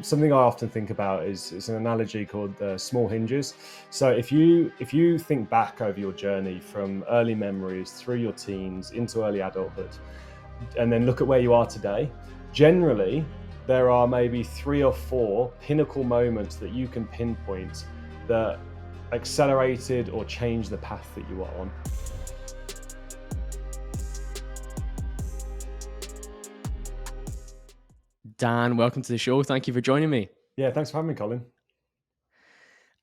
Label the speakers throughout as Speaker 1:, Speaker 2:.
Speaker 1: something I often think about is an analogy called small hinges. So if you think back over your journey from early memories through your teens into early adulthood, and then look at where you are today, generally there are maybe 3 or 4 pinnacle moments that you can pinpoint that accelerated or changed the path that you are on.
Speaker 2: Dan, welcome to the show. Thank you for joining me.
Speaker 1: Yeah, thanks for having me, Colin.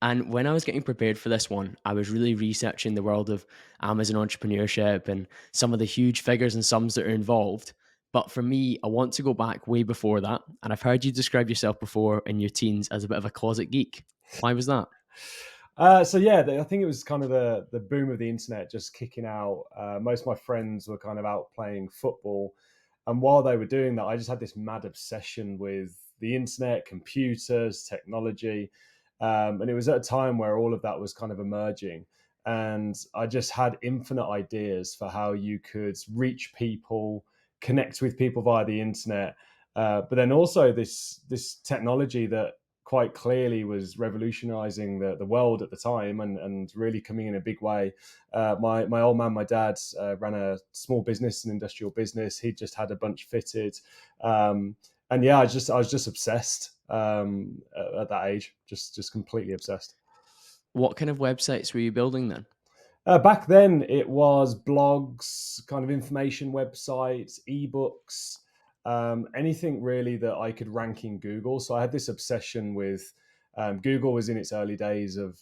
Speaker 2: And when I was getting prepared for this one, I was really researching the world of Amazon entrepreneurship and some of the huge figures and sums that are involved. But for me, I want to go back way before that. And I've heard you describe yourself before in your teens as a bit of a closet geek. Why was that?
Speaker 1: So yeah, I think it was kind of the boom of the internet just kicking out. Most of my friends were kind of out playing football, and while they were doing that, I just had this mad obsession with the internet, computers, technology, and it was at a time where all of that was kind of emerging, and I just had infinite ideas for how you could reach people, connect with people via the internet, but then also this technology that quite clearly was revolutionizing the world at the time, and really coming in a big way. My old man, my dad, ran a small business, an industrial business. He just had a bunch fitted. And yeah, I was just obsessed at that age, just completely obsessed.
Speaker 2: What kind of websites were you building then?
Speaker 1: Back then, it was blogs, kind of information websites, ebooks, anything really that I could rank in Google. So I had this obsession with Google was in its early days of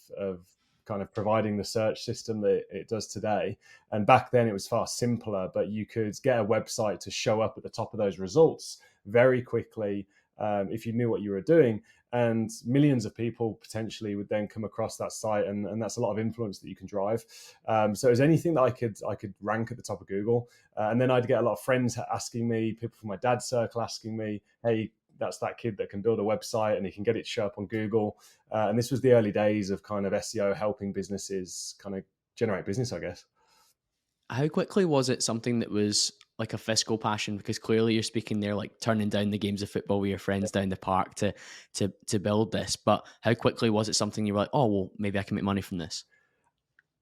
Speaker 1: kind of providing the search system that it does today. And back then, it was far simpler, but you could get a website to show up at the top of those results very quickly if you knew what you were doing. And millions of people potentially would then come across that site, and that's a lot of influence that you can drive. So it was anything that I could rank at the top of Google, and then I'd get a lot of friends asking me, people from my dad's circle asking me, "Hey, that's that kid that can build a website and he can get it to show up on Google." And this was the early days of kind of SEO helping businesses kind of generate business, I guess.
Speaker 2: How quickly was it something that was like a fiscal passion? Because clearly you're speaking there, like turning down the games of football with your friends down the park to build this. But how quickly was it something you were like, oh well, maybe I can make money from this?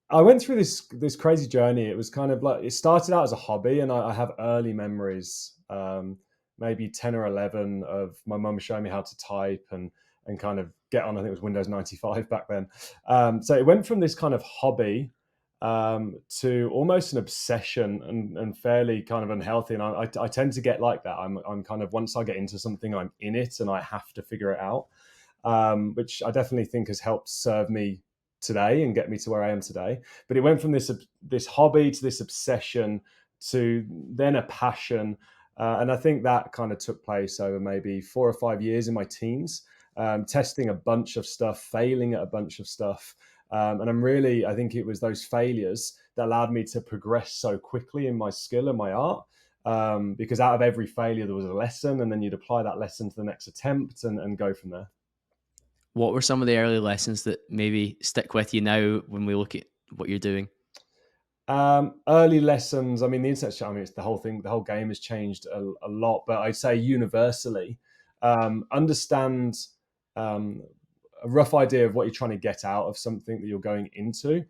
Speaker 1: I went through this crazy journey. It was kind of like it started out as a hobby, and I have early memories, maybe 10 or 11, of my mum showing me how to type and kind of get on. I think it was Windows 95 back then. So it went from this kind of hobby to almost an obsession, and fairly kind of unhealthy. And I tend to get like that. I'm kind of, once I get into something, I'm in it and I have to figure it out, which I definitely think has helped serve me today and get me to where I am today. But it went from this hobby to this obsession to then a passion, and I think that kind of took place over maybe 4 or 5 years in my teens, testing a bunch of stuff, failing at a bunch of stuff. And I think it was those failures that allowed me to progress so quickly in my skill and my art. Because out of every failure, there was a lesson, and then you'd apply that lesson to the next attempt and go from there.
Speaker 2: What were some of the early lessons that maybe stick with you now when we look at what you're doing?
Speaker 1: Early lessons. I mean, the internet. I mean, it's the whole thing. The whole game has changed a lot. But I'd say universally, understand um, a rough idea of what you're trying to get out of something that you're going into,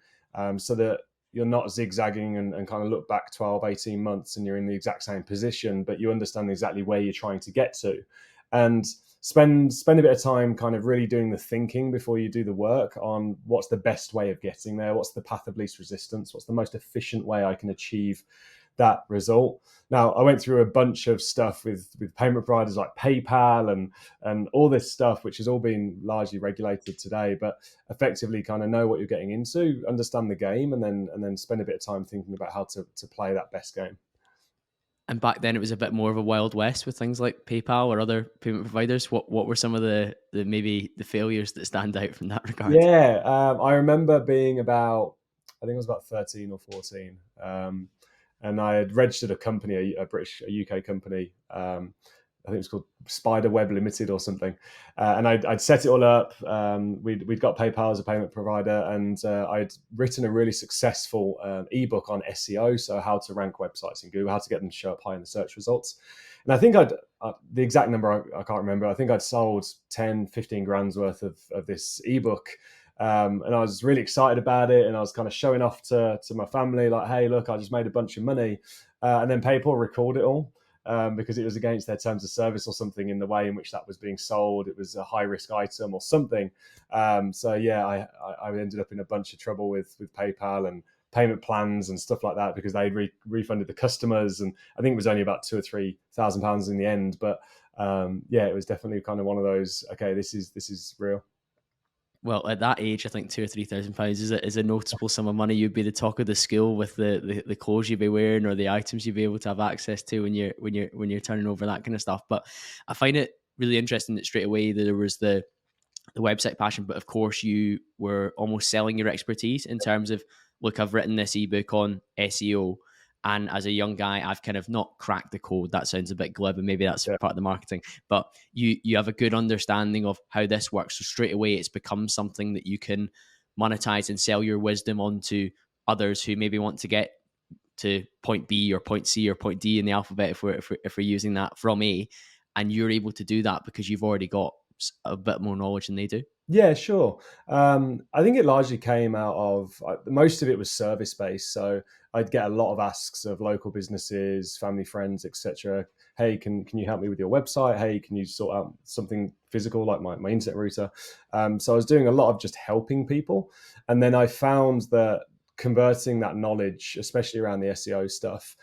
Speaker 1: so that you're not zigzagging and kind of look back 12, 18 months and you're in the exact same position, but you understand exactly where you're trying to get to, and spend a bit of time kind of really doing the thinking before you do the work on what's the best way of getting there, what's the path of least resistance, what's the most efficient way I can achieve that result. Now, I went through a bunch of stuff with payment providers like PayPal and all this stuff, which has all been largely regulated today, but effectively kind of know what you're getting into, understand the game, and then spend a bit of time thinking about how to play that best game.
Speaker 2: And back then it was a bit more of a wild west with things like PayPal or other payment providers. What were some of the maybe the failures that stand out from that regard?
Speaker 1: Yeah, I remember being about, I think I was about 13 or 14, and I had registered a company, a UK company, I think it was called Spider Web Limited or something. And I'd set it all up. We'd got PayPal as a payment provider, and I'd written a really successful ebook on SEO, so how to rank websites in Google, how to get them to show up high in the search results. And I think the exact number I can't remember. I think I'd sold 10, 15 grand's worth of this ebook. And I was really excited about it, and I was kind of showing off to my family, like, hey, look, I just made a bunch of money. And then PayPal recalled it all because it was against their terms of service or something in the way in which that was being sold. It was a high risk item or something. So yeah, I ended up in a bunch of trouble with PayPal and payment plans and stuff like that because they refunded the customers, and I think it was only about £2,000 or £3,000 in the end. But yeah, it was definitely kind of one of those. Okay, this is real.
Speaker 2: Well, at that age, I think £2,000 or £3,000 is a noticeable sum of money. You'd be the talk of the school with the clothes you'd be wearing or the items you'd be able to have access to when you're turning over that kind of stuff. But I find it really interesting that straight away there was the website passion, but of course you were almost selling your expertise in terms of, look, I've written this ebook on SEO, and as a young guy, I've kind of not cracked the code. That sounds a bit glib, and maybe that's
Speaker 1: Yeah.
Speaker 2: part of the marketing, but you have a good understanding of how this works. So straight away, it's become something that you can monetize and sell your wisdom onto others who maybe want to get to point B or point C or point D in the alphabet if we're using that from A, and you're able to do that because you've already got a bit more knowledge than they do.
Speaker 1: Yeah, sure. I think it largely came out of most of it was service based. So I'd get a lot of asks of local businesses, family, friends, etc. Hey, can you help me with your website? Hey, can you sort out something physical like my internet router? So I was doing a lot of just helping people, and then I found that converting that knowledge, especially around the SEO stuff,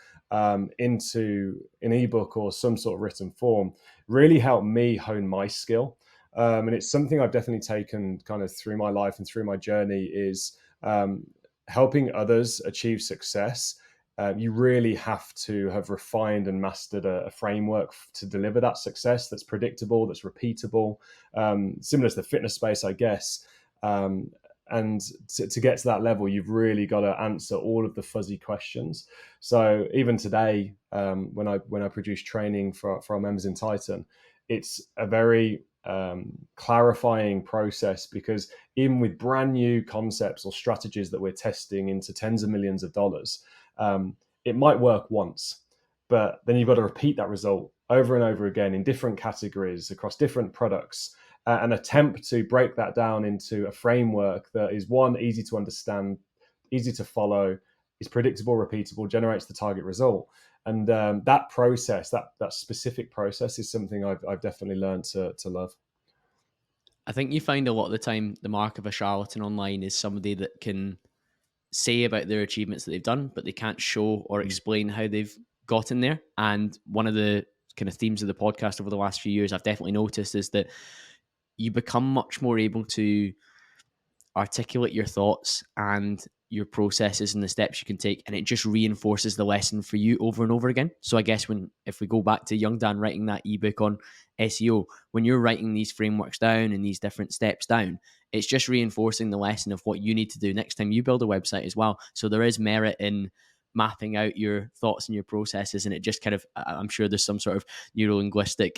Speaker 1: into an ebook or some sort of written form, really helped me hone my skill. And it's something I've definitely taken kind of through my life and through my journey is helping others achieve success. You really have to have refined and mastered a framework to deliver that success that's predictable, that's repeatable, similar to the fitness space, I guess. And to get to that level, you've really got to answer all of the fuzzy questions. So even today, when I produce training for our members in Titan, it's a very clarifying process, because even with brand new concepts or strategies that we're testing into tens of millions of dollars, it might work once, but then you've got to repeat that result over and over again in different categories across different products, and attempt to break that down into a framework that is, one, easy to understand, easy to follow, is predictable, repeatable, generates the target result. And that process, that specific process, is something I've definitely learned to love.
Speaker 2: I think you find a lot of the time the mark of a charlatan online is somebody that can say about their achievements that they've done, but they can't show or explain how they've gotten there. And one of the kind of themes of the podcast over the last few years I've definitely noticed is that you become much more able to articulate your thoughts and your processes and the steps you can take, and it just reinforces the lesson for you over and over again. So I guess if we go back to young Dan writing that ebook on SEO, when you're writing these frameworks down and these different steps down, it's just reinforcing the lesson of what you need to do next time you build a website as well. So there is merit in mapping out your thoughts and your processes, and it just kind of, I'm sure there's some sort of neuro-linguistic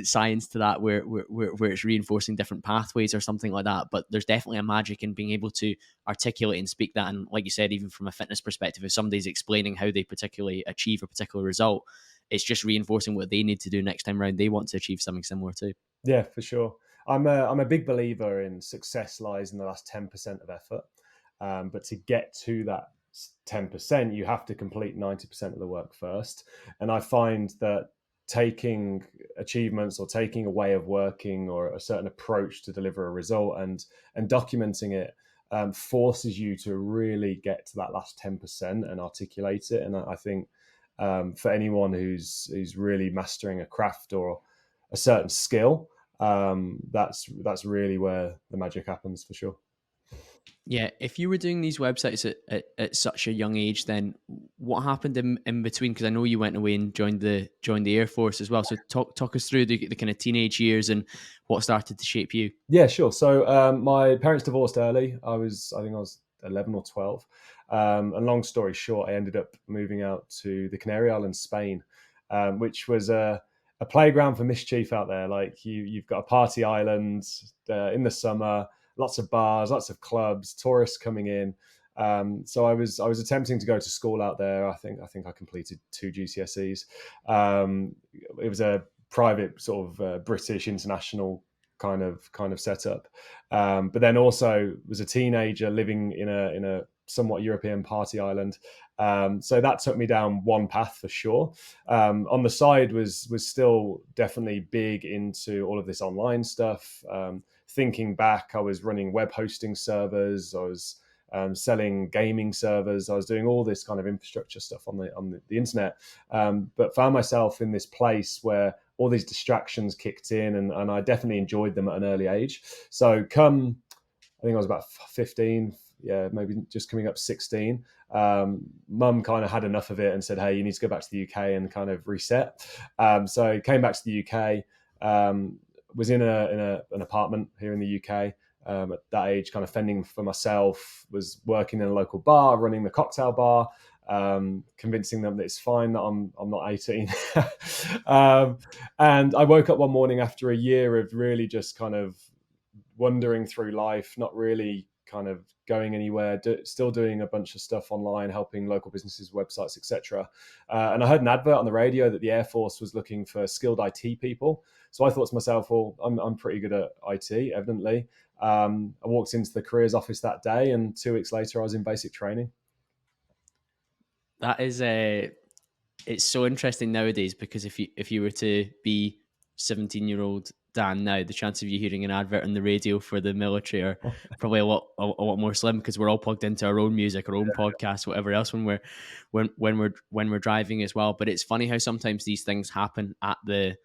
Speaker 2: science to that where it's reinforcing different pathways or something like that. But there's definitely a magic in being able to articulate and speak that. And like you said, even from a fitness perspective, if somebody's explaining how they particularly achieve a particular result, it's just reinforcing what they need to do next time around. They want to achieve something similar too.
Speaker 1: Yeah, for sure. I'm a big believer in success lies in the last 10% of effort. But to get to that 10%, you have to complete 90% of the work first. And I find that taking achievements or taking a way of working or a certain approach to deliver a result and documenting it forces you to really get to that last 10% and articulate it. And I think for anyone who's really mastering a craft or a certain skill, that's really where the magic happens, for sure.
Speaker 2: Yeah, if you were doing these websites at such a young age, then what happened in between? Because I know you went away and joined the Air Force as well. So talk us through the kind of teenage years and what started to shape you.
Speaker 1: Yeah, sure. So my parents divorced early. I think I was 11 or 12. And long story short, I ended up moving out to the Canary Islands, Spain. which was a playground for mischief out there. Like you've got a party island in the summer, lots of bars, lots of clubs, tourists coming in. So I was attempting to go to school out there. I think I completed 2 GCSEs. It was a private sort of British international kind of setup. But then also was a teenager living in a somewhat European party island. So that took me down one path for sure. On the side was still definitely big into all of this online stuff. Thinking back, I was running web hosting servers. I was selling gaming servers. I was doing all this kind of infrastructure stuff on the internet, but found myself in this place where all these distractions kicked in, and I definitely enjoyed them at an early age. So I think I was about 15, yeah, maybe just coming up 16. Mum kind of had enough of it and said, "Hey, you need to go back to the UK and kind of reset." So I came back to the UK. Was in an apartment here in the UK. At that age, kind of fending for myself, was working in a local bar, running the cocktail bar, convincing them that it's fine that I'm not 18. And I woke up one morning after a year of really just kind of wandering through life, not really kind of going anywhere, still doing a bunch of stuff online, helping local businesses, websites, etc. And I heard an advert on the radio that the Air Force was looking for skilled IT people. So I thought to myself, well, I'm pretty good at IT, evidently. I walked into the careers office that day, and 2 weeks later, I was in basic training.
Speaker 2: That is it's so interesting nowadays, because if you were to be 17-year-old Dan now, the chance of you hearing an advert on the radio for the military are probably a lot more slim, because we're all plugged into our own music, our own podcasts, whatever else when we're driving as well. But it's funny how sometimes these things happen at the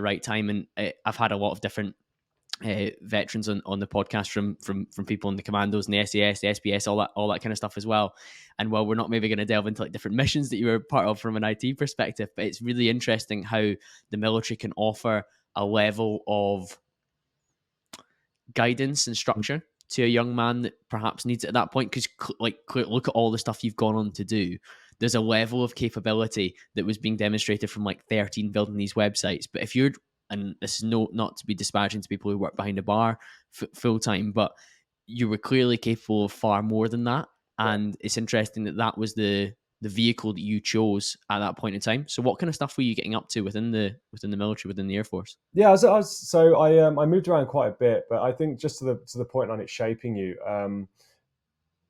Speaker 2: right time. And I've had a lot of different veterans on the podcast from people in the commandos and the SAS, the SPS, all that kind of stuff as well. And while we're not maybe going to delve into like different missions that you were part of from an IT perspective, but it's really interesting how the military can offer a level of guidance and structure to a young man that perhaps needs it at that point. Because look at all the stuff you've gone on to do. There's a level of capability that was being demonstrated from like 13 building these websites. But if you're, and this is not to be disparaging to people who work behind a bar full time, but you were clearly capable of far more than that. And it's interesting that was the vehicle that you chose at that point in time. So what kind of stuff were you getting up to within the military, within the Air Force?
Speaker 1: Yeah, I moved around quite a bit, but I think just to the point on it shaping you,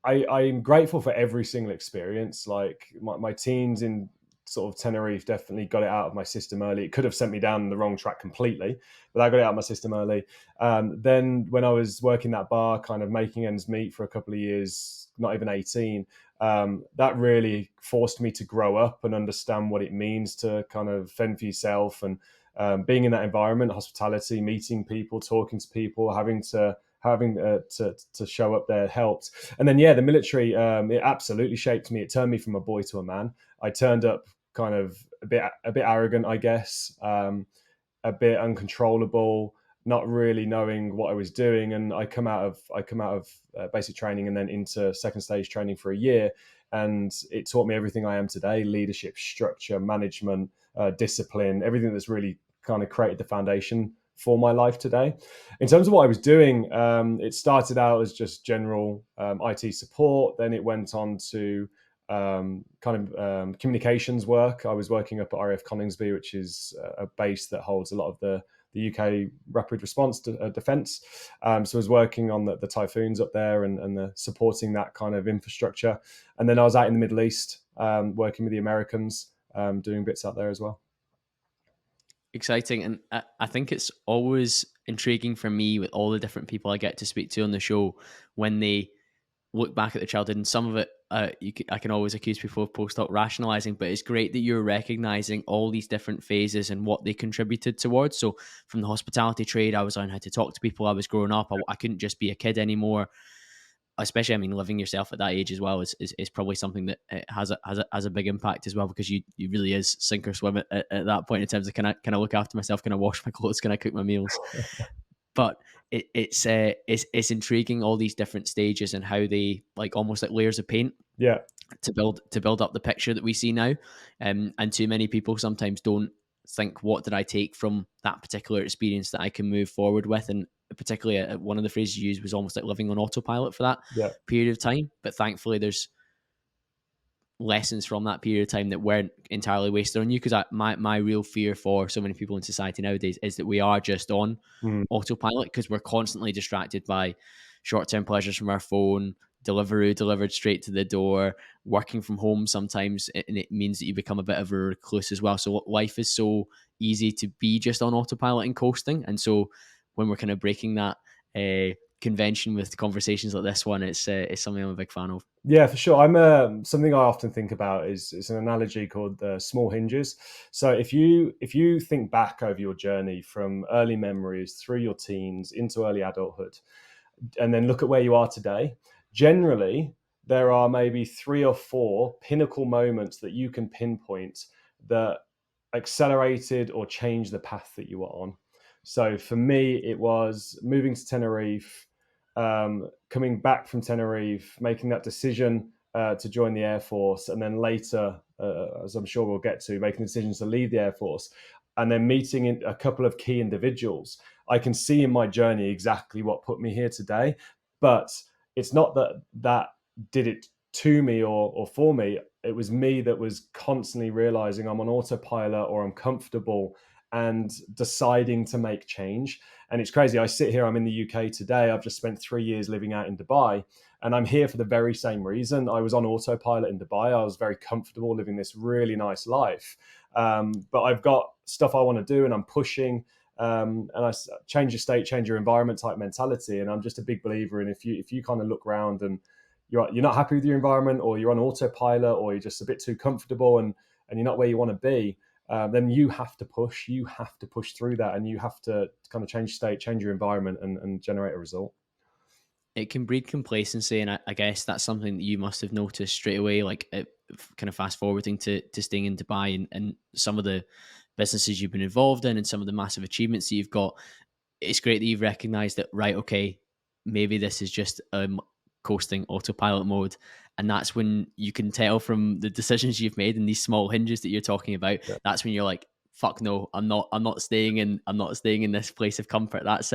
Speaker 1: I'm grateful for every single experience. Like my teens in sort of Tenerife definitely got it out of my system early. It could have sent me down the wrong track completely, but I got it out of my system early. Then when I was working that bar, kind of making ends meet for a couple of years, not even 18, that really forced me to grow up and understand what it means to kind of fend for yourself. And being in that environment, hospitality, meeting people, talking to people, having to show up there helped. And then the military, it absolutely shaped me. It turned me from a boy to a man. I turned up kind of a bit arrogant, I guess, a bit uncontrollable, not really knowing what I was doing. And I come out of basic training and then into second stage training for a year, and it taught me everything I am today: leadership, structure, management, discipline, everything that's really kind of created the foundation for my life today. In terms of what I was doing, it started out as just general IT support. Then it went on to communications work. I was working up at RAF Coningsby, which is a base that holds a lot of the UK rapid response defence. So I was working on the Typhoons up there and supporting that kind of infrastructure. And then I was out in the Middle East working with the Americans, doing bits out there as well.
Speaker 2: Exciting. And I think it's always intriguing for me with all the different people I get to speak to on the show when they look back at their childhood. And some of it, I can always accuse people of post-hoc rationalizing, but it's great that you're recognizing all these different phases and what they contributed towards. So from the hospitality trade, I was learning how to talk to people. I was growing up. I couldn't just be a kid anymore. Especially, I mean, living yourself at that age as well is probably something that has a big impact as well, because you really is sink or swim at that point in terms of can I look after myself, can I wash my clothes, can I cook my meals. But it's intriguing, all these different stages and how they like almost like layers of paint.
Speaker 1: Yeah.
Speaker 2: to build up the picture that we see now. And too many people sometimes don't think, what did I take from that particular experience that I can move forward with? And particularly one of the phrases you used was almost like living on autopilot for that
Speaker 1: Yeah.
Speaker 2: period of time. But thankfully, there's lessons from that period of time that weren't entirely wasted on you. Because my real fear for so many people in society nowadays is that we are just on
Speaker 1: Mm.
Speaker 2: autopilot because we're constantly distracted by short-term pleasures from our phone, Deliveroo delivered straight to the door, working from home sometimes, and it means that you become a bit of a recluse as well. So life is so easy to be just on autopilot and coasting. And so when we're kind of breaking that convention with conversations like this one, it's something I'm a big fan of.
Speaker 1: Yeah, for sure. I'm something I often think about is an analogy called small hinges. So if you think back over your journey from early memories through your teens into early adulthood, and then look at where you are today, generally there are maybe 3 or 4 pinnacle moments that you can pinpoint that accelerated or changed the path that you were on. So for me, it was moving to Tenerife, coming back from Tenerife, making that decision to join the Air Force, and then later, as I'm sure we'll get to, making decisions to leave the Air Force, and then meeting a couple of key individuals. I can see in my journey exactly what put me here today, but it's not that did it to me or for me. It was me that was constantly realizing I'm on autopilot or I'm comfortable and deciding to make change. And it's crazy. I sit here, I'm in the UK today. I've just spent 3 years living out in Dubai, and I'm here for the very same reason. I was on autopilot in Dubai. I was very comfortable living this really nice life. But I've got stuff I want to do and I'm pushing. And I change your state, change your environment type mentality. And I'm just a big believer in if you kind of look around and you're not happy with your environment, or you're on autopilot, or you're just a bit too comfortable and you're not where you want to be, then you have to push. You have to push through that, and you have to kind of change state, change your environment, and generate a result.
Speaker 2: It can breed complacency, and I guess that's something that you must have noticed straight away. Like kind of fast forwarding to staying in Dubai, and some of the businesses you've been involved in, and some of the massive achievements that you've got. It's great that you've recognized that, right, okay, maybe this is just coasting autopilot mode. And that's when you can tell from the decisions you've made and these small hinges that you're talking about.
Speaker 1: Yeah.
Speaker 2: That's when you're like, fuck no, I'm not staying in this place of comfort. That's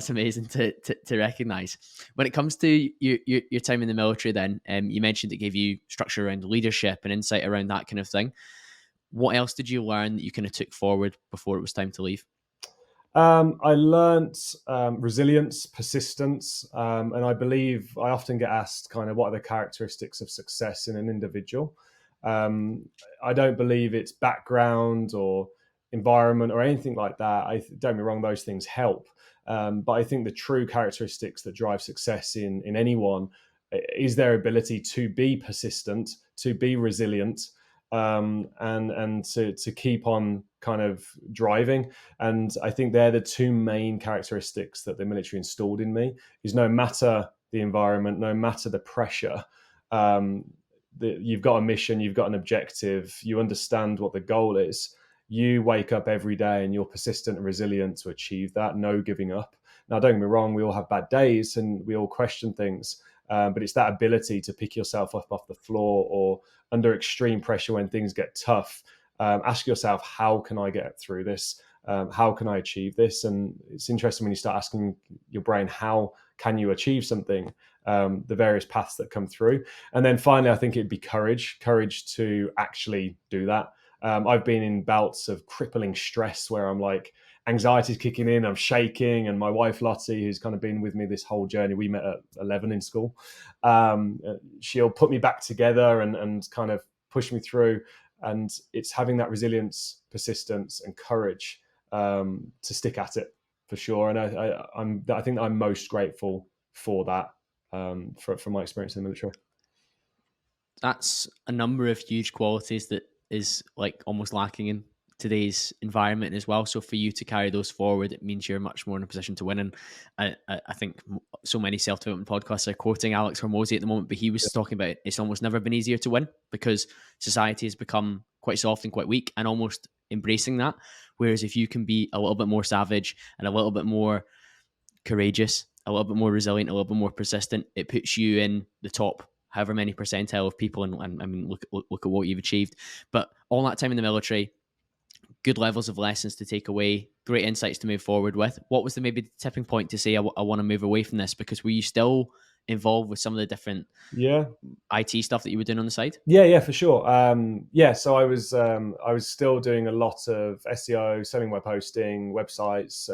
Speaker 2: amazing to recognize. When it comes to your time in the military, then you mentioned it gave you structure around leadership and insight around that kind of thing. What else did you learn that you kind of took forward before it was time to leave?
Speaker 1: I learnt resilience, persistence, and I believe I often get asked kind of what are the characteristics of success in an individual. Um, I don't believe it's background or environment or anything like that. Don't get me wrong; those things help, but I think the true characteristics that drive success in anyone is their ability to be persistent, to be resilient, and to keep on kind of driving. And I think they're the 2 main characteristics that the military installed in me: is no matter the environment, no matter the pressure, um, you've got a mission, you've got an objective, you understand what the goal is. You wake up every day and you're persistent and resilient to achieve that, no giving up. Now, don't get me wrong, we all have bad days and we all question things, but it's that ability to pick yourself up off the floor or under extreme pressure when things get tough. Ask yourself, how can I get through this? How can I achieve this? And it's interesting when you start asking your brain, how can you achieve something? The various paths that come through. And then finally, I think it'd be courage to actually do that. I've been in bouts of crippling stress where I'm like, anxiety's kicking in, I'm shaking. And my wife, Lottie, who's kind of been with me this whole journey, we met at 11 in school. She'll put me back together and kind of push me through. And it's having that resilience, persistence, and courage to stick at it for sure. And I think I'm most grateful for that, from my experience in the military.
Speaker 2: That's a number of huge qualities that is like almost lacking in today's environment as well. So for you to carry those forward, it means you're much more in a position to win. And I think so many self-development podcasts are quoting Alex Hormozy at the moment, but he was talking about it's almost never been easier to win because society has become quite soft and quite weak and almost embracing that. Whereas if you can be a little bit more savage and a little bit more courageous, a little bit more resilient, a little bit more persistent, it puts you in the top however many percentile of people, and I mean, look at what you've achieved. But all that time in the military, good levels of lessons to take away, great insights to move forward with. What was the maybe the tipping point to say, I want to move away from this? Because were you still involved with some of the different
Speaker 1: Yeah.
Speaker 2: IT stuff that you were doing on the side?
Speaker 1: Yeah, for sure. Yeah, so I was still doing a lot of SEO, selling web hosting, websites.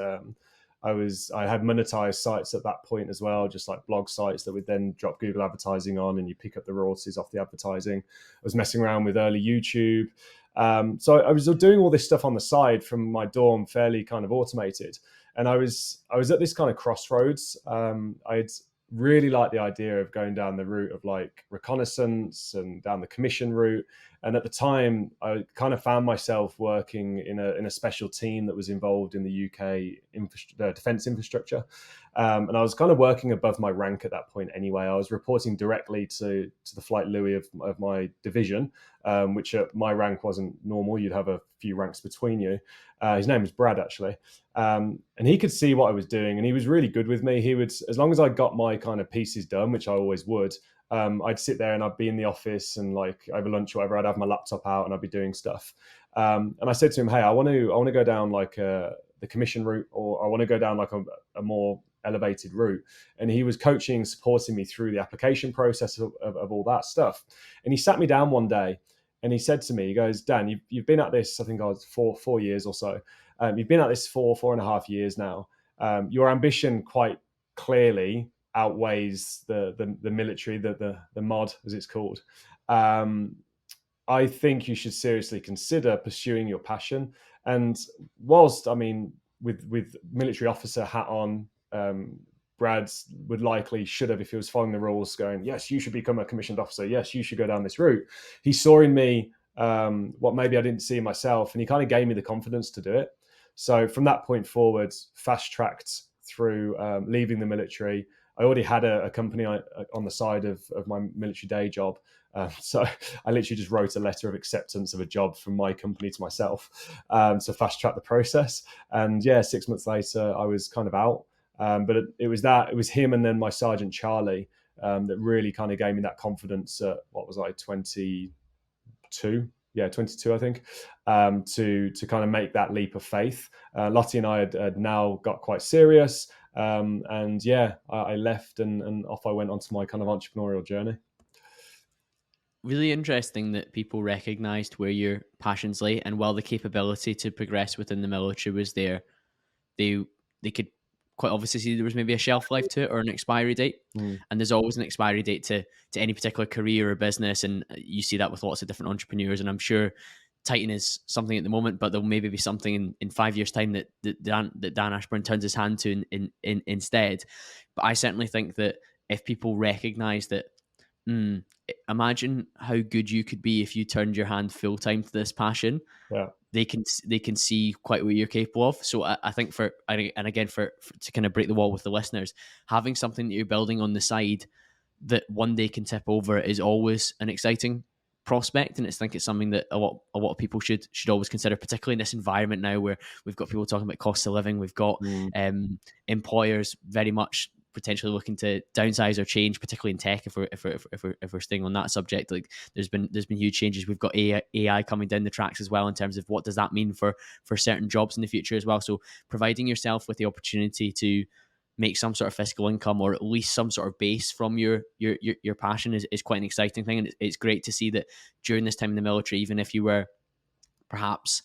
Speaker 1: I had monetized sites at that point as well, just like blog sites that would then drop Google advertising on, and you pick up the royalties off the advertising. I was messing around with early YouTube. So I was doing all this stuff on the side from my dorm, fairly kind of automated. And I was at this kind of crossroads. I'd really like the idea of going down the route of like reconnaissance and down the commission route. And at the time, I kind of found myself working in a special team that was involved in the UK defense infrastructure. And I was kind of working above my rank at that point anyway. I was reporting directly to the Flight Louis of my division, which at my rank wasn't normal. You'd have a few ranks between you. His name was Brad, actually. And he could see what I was doing, and he was really good with me. He would, as long as I got my kind of pieces done, which I always would, I'd sit there and I'd be in the office, and like over lunch or whatever, I'd have my laptop out and I'd be doing stuff. And I said to him, "Hey, I want to go down like the commission route, or I want to go down like a more elevated route." And he was coaching, supporting me through the application process of all that stuff. And he sat me down one day and he said to me, he goes, "Dan, you've been at this, I think I was 4 years or so. You've been at this for 4.5 years now. Your ambition quite clearly outweighs the military, the mod as it's called. I think you should seriously consider pursuing your passion." And whilst, I mean, with military officer hat on, Brad would likely should have, if he was following the rules, going, "Yes, you should become a commissioned officer. Yes, you should go down this route." He saw in me what maybe I didn't see in myself, and he kind of gave me the confidence to do it. So from that point forward, fast tracked through leaving the military. I already had a company on the side of my military day job. So I literally just wrote a letter of acceptance of a job from my company to myself. So fast track the process. And yeah, 6 months later, I was kind of out. But it was him and then my Sergeant Charlie that really kind of gave me that confidence at, what was I, 22? Yeah, 22, I think, to kind of make that leap of faith. Lottie and I had now got quite serious. And yeah, I left and off I went onto my kind of entrepreneurial journey.
Speaker 2: Really interesting that people recognized where your passions lay, and while the capability to progress within the military was there, they they could quite obviously see there was maybe a shelf life to it or an expiry date.
Speaker 1: Mm.
Speaker 2: And there's always an expiry date to any particular career or business, and you see that with lots of different entrepreneurs. And I'm sure Titan is something at the moment, but there'll maybe be something in 5 years' time that Dan Ashburn turns his hand to instead. But I certainly think that if people recognize that, imagine how good you could be if you turned your hand full time to this passion.
Speaker 1: Yeah.
Speaker 2: They can see quite what you're capable of. So I think for to kind of break the wall with the listeners, having something that you're building on the side that one day can tip over is always an exciting prospect, and I think it's something that a lot of people should always consider, particularly in this environment now where we've got people talking about cost of living, we've got employers very much potentially looking to downsize or change, particularly in tech. If we're staying on that subject, like there's been huge changes. We've got AI coming down the tracks as well in terms of what does that mean for certain jobs in the future as well. So providing yourself with the opportunity to make some sort of fiscal income, or at least some sort of base from your passion, is quite an exciting thing. And it's great to see that during this time in the military, even if you were perhaps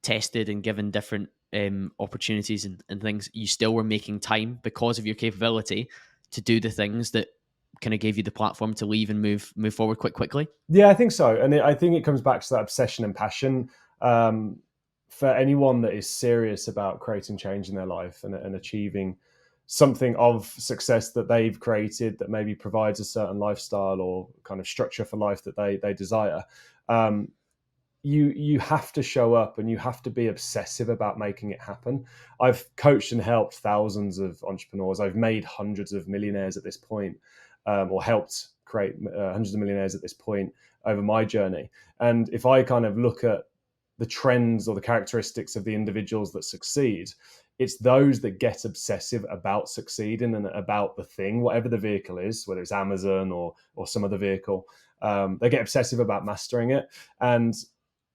Speaker 2: tested and given different opportunities and things, you still were making time because of your capability to do the things that kind of gave you the platform to leave and move forward quite quickly.
Speaker 1: Yeah, I think so. And I think it comes back to that obsession and passion. For anyone that is serious about creating change in their life and achieving something of success that they've created that maybe provides a certain lifestyle or kind of structure for life that they desire, you have to show up and you have to be obsessive about making it happen. I've coached and helped thousands of entrepreneurs. I've made hundreds of millionaires at this point, or helped create hundreds of millionaires at this point over my journey. And if I kind of look at the trends or the characteristics of the individuals that succeed, it's those that get obsessive about succeeding and about the thing, whatever the vehicle is, whether it's Amazon or some other vehicle. They get obsessive about mastering it. And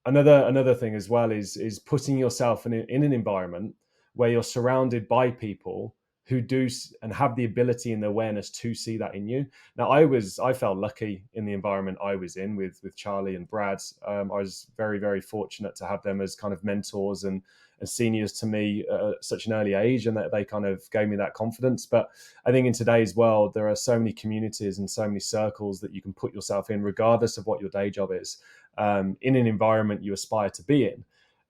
Speaker 1: another thing as well is putting yourself in an environment where you're surrounded by people who do and have the ability and the awareness to see that in you. Now, I felt lucky in the environment I was in with Charlie and Brad. I was very, very fortunate to have them as kind of mentors and seniors to me at such an early age, and that they kind of gave me that confidence. But I think in today's world, there are so many communities and so many circles that you can put yourself in, regardless of what your day job is, in an environment you aspire to be in.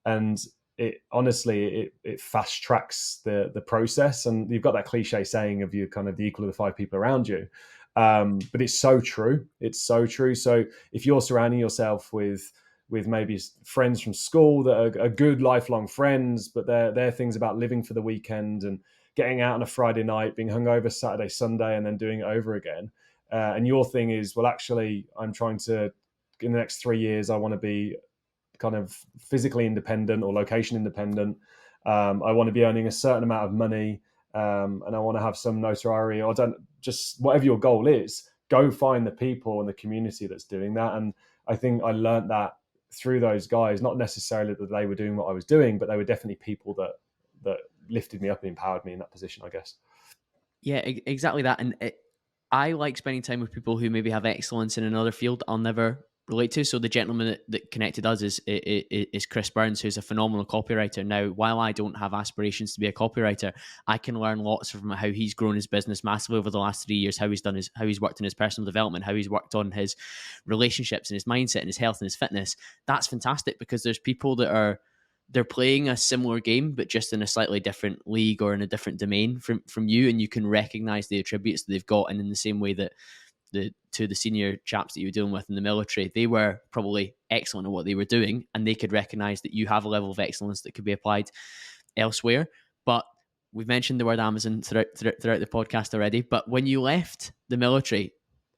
Speaker 1: And it honestly, it fast tracks the process. And you've got that cliche saying of you kind of the equal of the five people around you. But it's so true. It's so true. So if you're surrounding yourself with maybe friends from school that are good lifelong friends, but they're things about living for the weekend and getting out on a Friday night, being hungover Saturday, Sunday, and then doing it over again. And your thing is, well, actually, I'm trying to, in the next 3 years, I want to be kind of physically independent or location independent. I want to be earning a certain amount of money, and I want to have some notoriety, or don't, just whatever your goal is, go find the people and the community that's doing that. And I think I learned that through those guys, not necessarily that they were doing what I was doing, but they were definitely people that lifted me up and empowered me in that position, I guess.
Speaker 2: Yeah, exactly that. And I like spending time with people who maybe have excellence in another field I'll never relate to. So the gentleman that connected us is Chris Burns, who's a phenomenal copywriter. Now, while I don't have aspirations to be a copywriter, I can learn lots from how he's grown his business massively over the last 3 years, how he's worked on his personal development, how he's worked on his relationships and his mindset and his health and his fitness. That's fantastic, because there's people that they're playing a similar game, but just in a slightly different league or in a different domain from you, and you can recognize the attributes that they've got. And in the same way that the senior chaps that you were dealing with in the military, they were probably excellent at what they were doing, and they could recognize that you have a level of excellence that could be applied elsewhere. But we've mentioned the word Amazon throughout the podcast already. But when you left the military,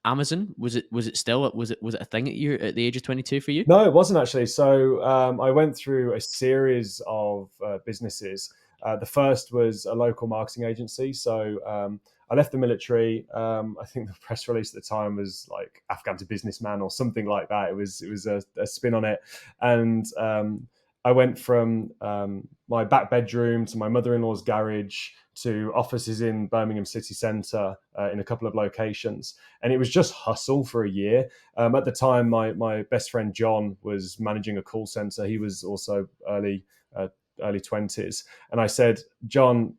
Speaker 2: Amazon, was it a thing at the age of 22 for you?
Speaker 1: No, it wasn't actually. So I went through a series of businesses. The first was a local marketing agency. So I left the military. I think the press release at the time was like Afghan to businessman or something like that. It was a spin on it. And I went from my back bedroom to my mother-in-law's garage to offices in Birmingham city centre in a couple of locations. And it was just hustle for a year. At the time, my best friend John was managing a call centre. He was also early 20s. And I said, John,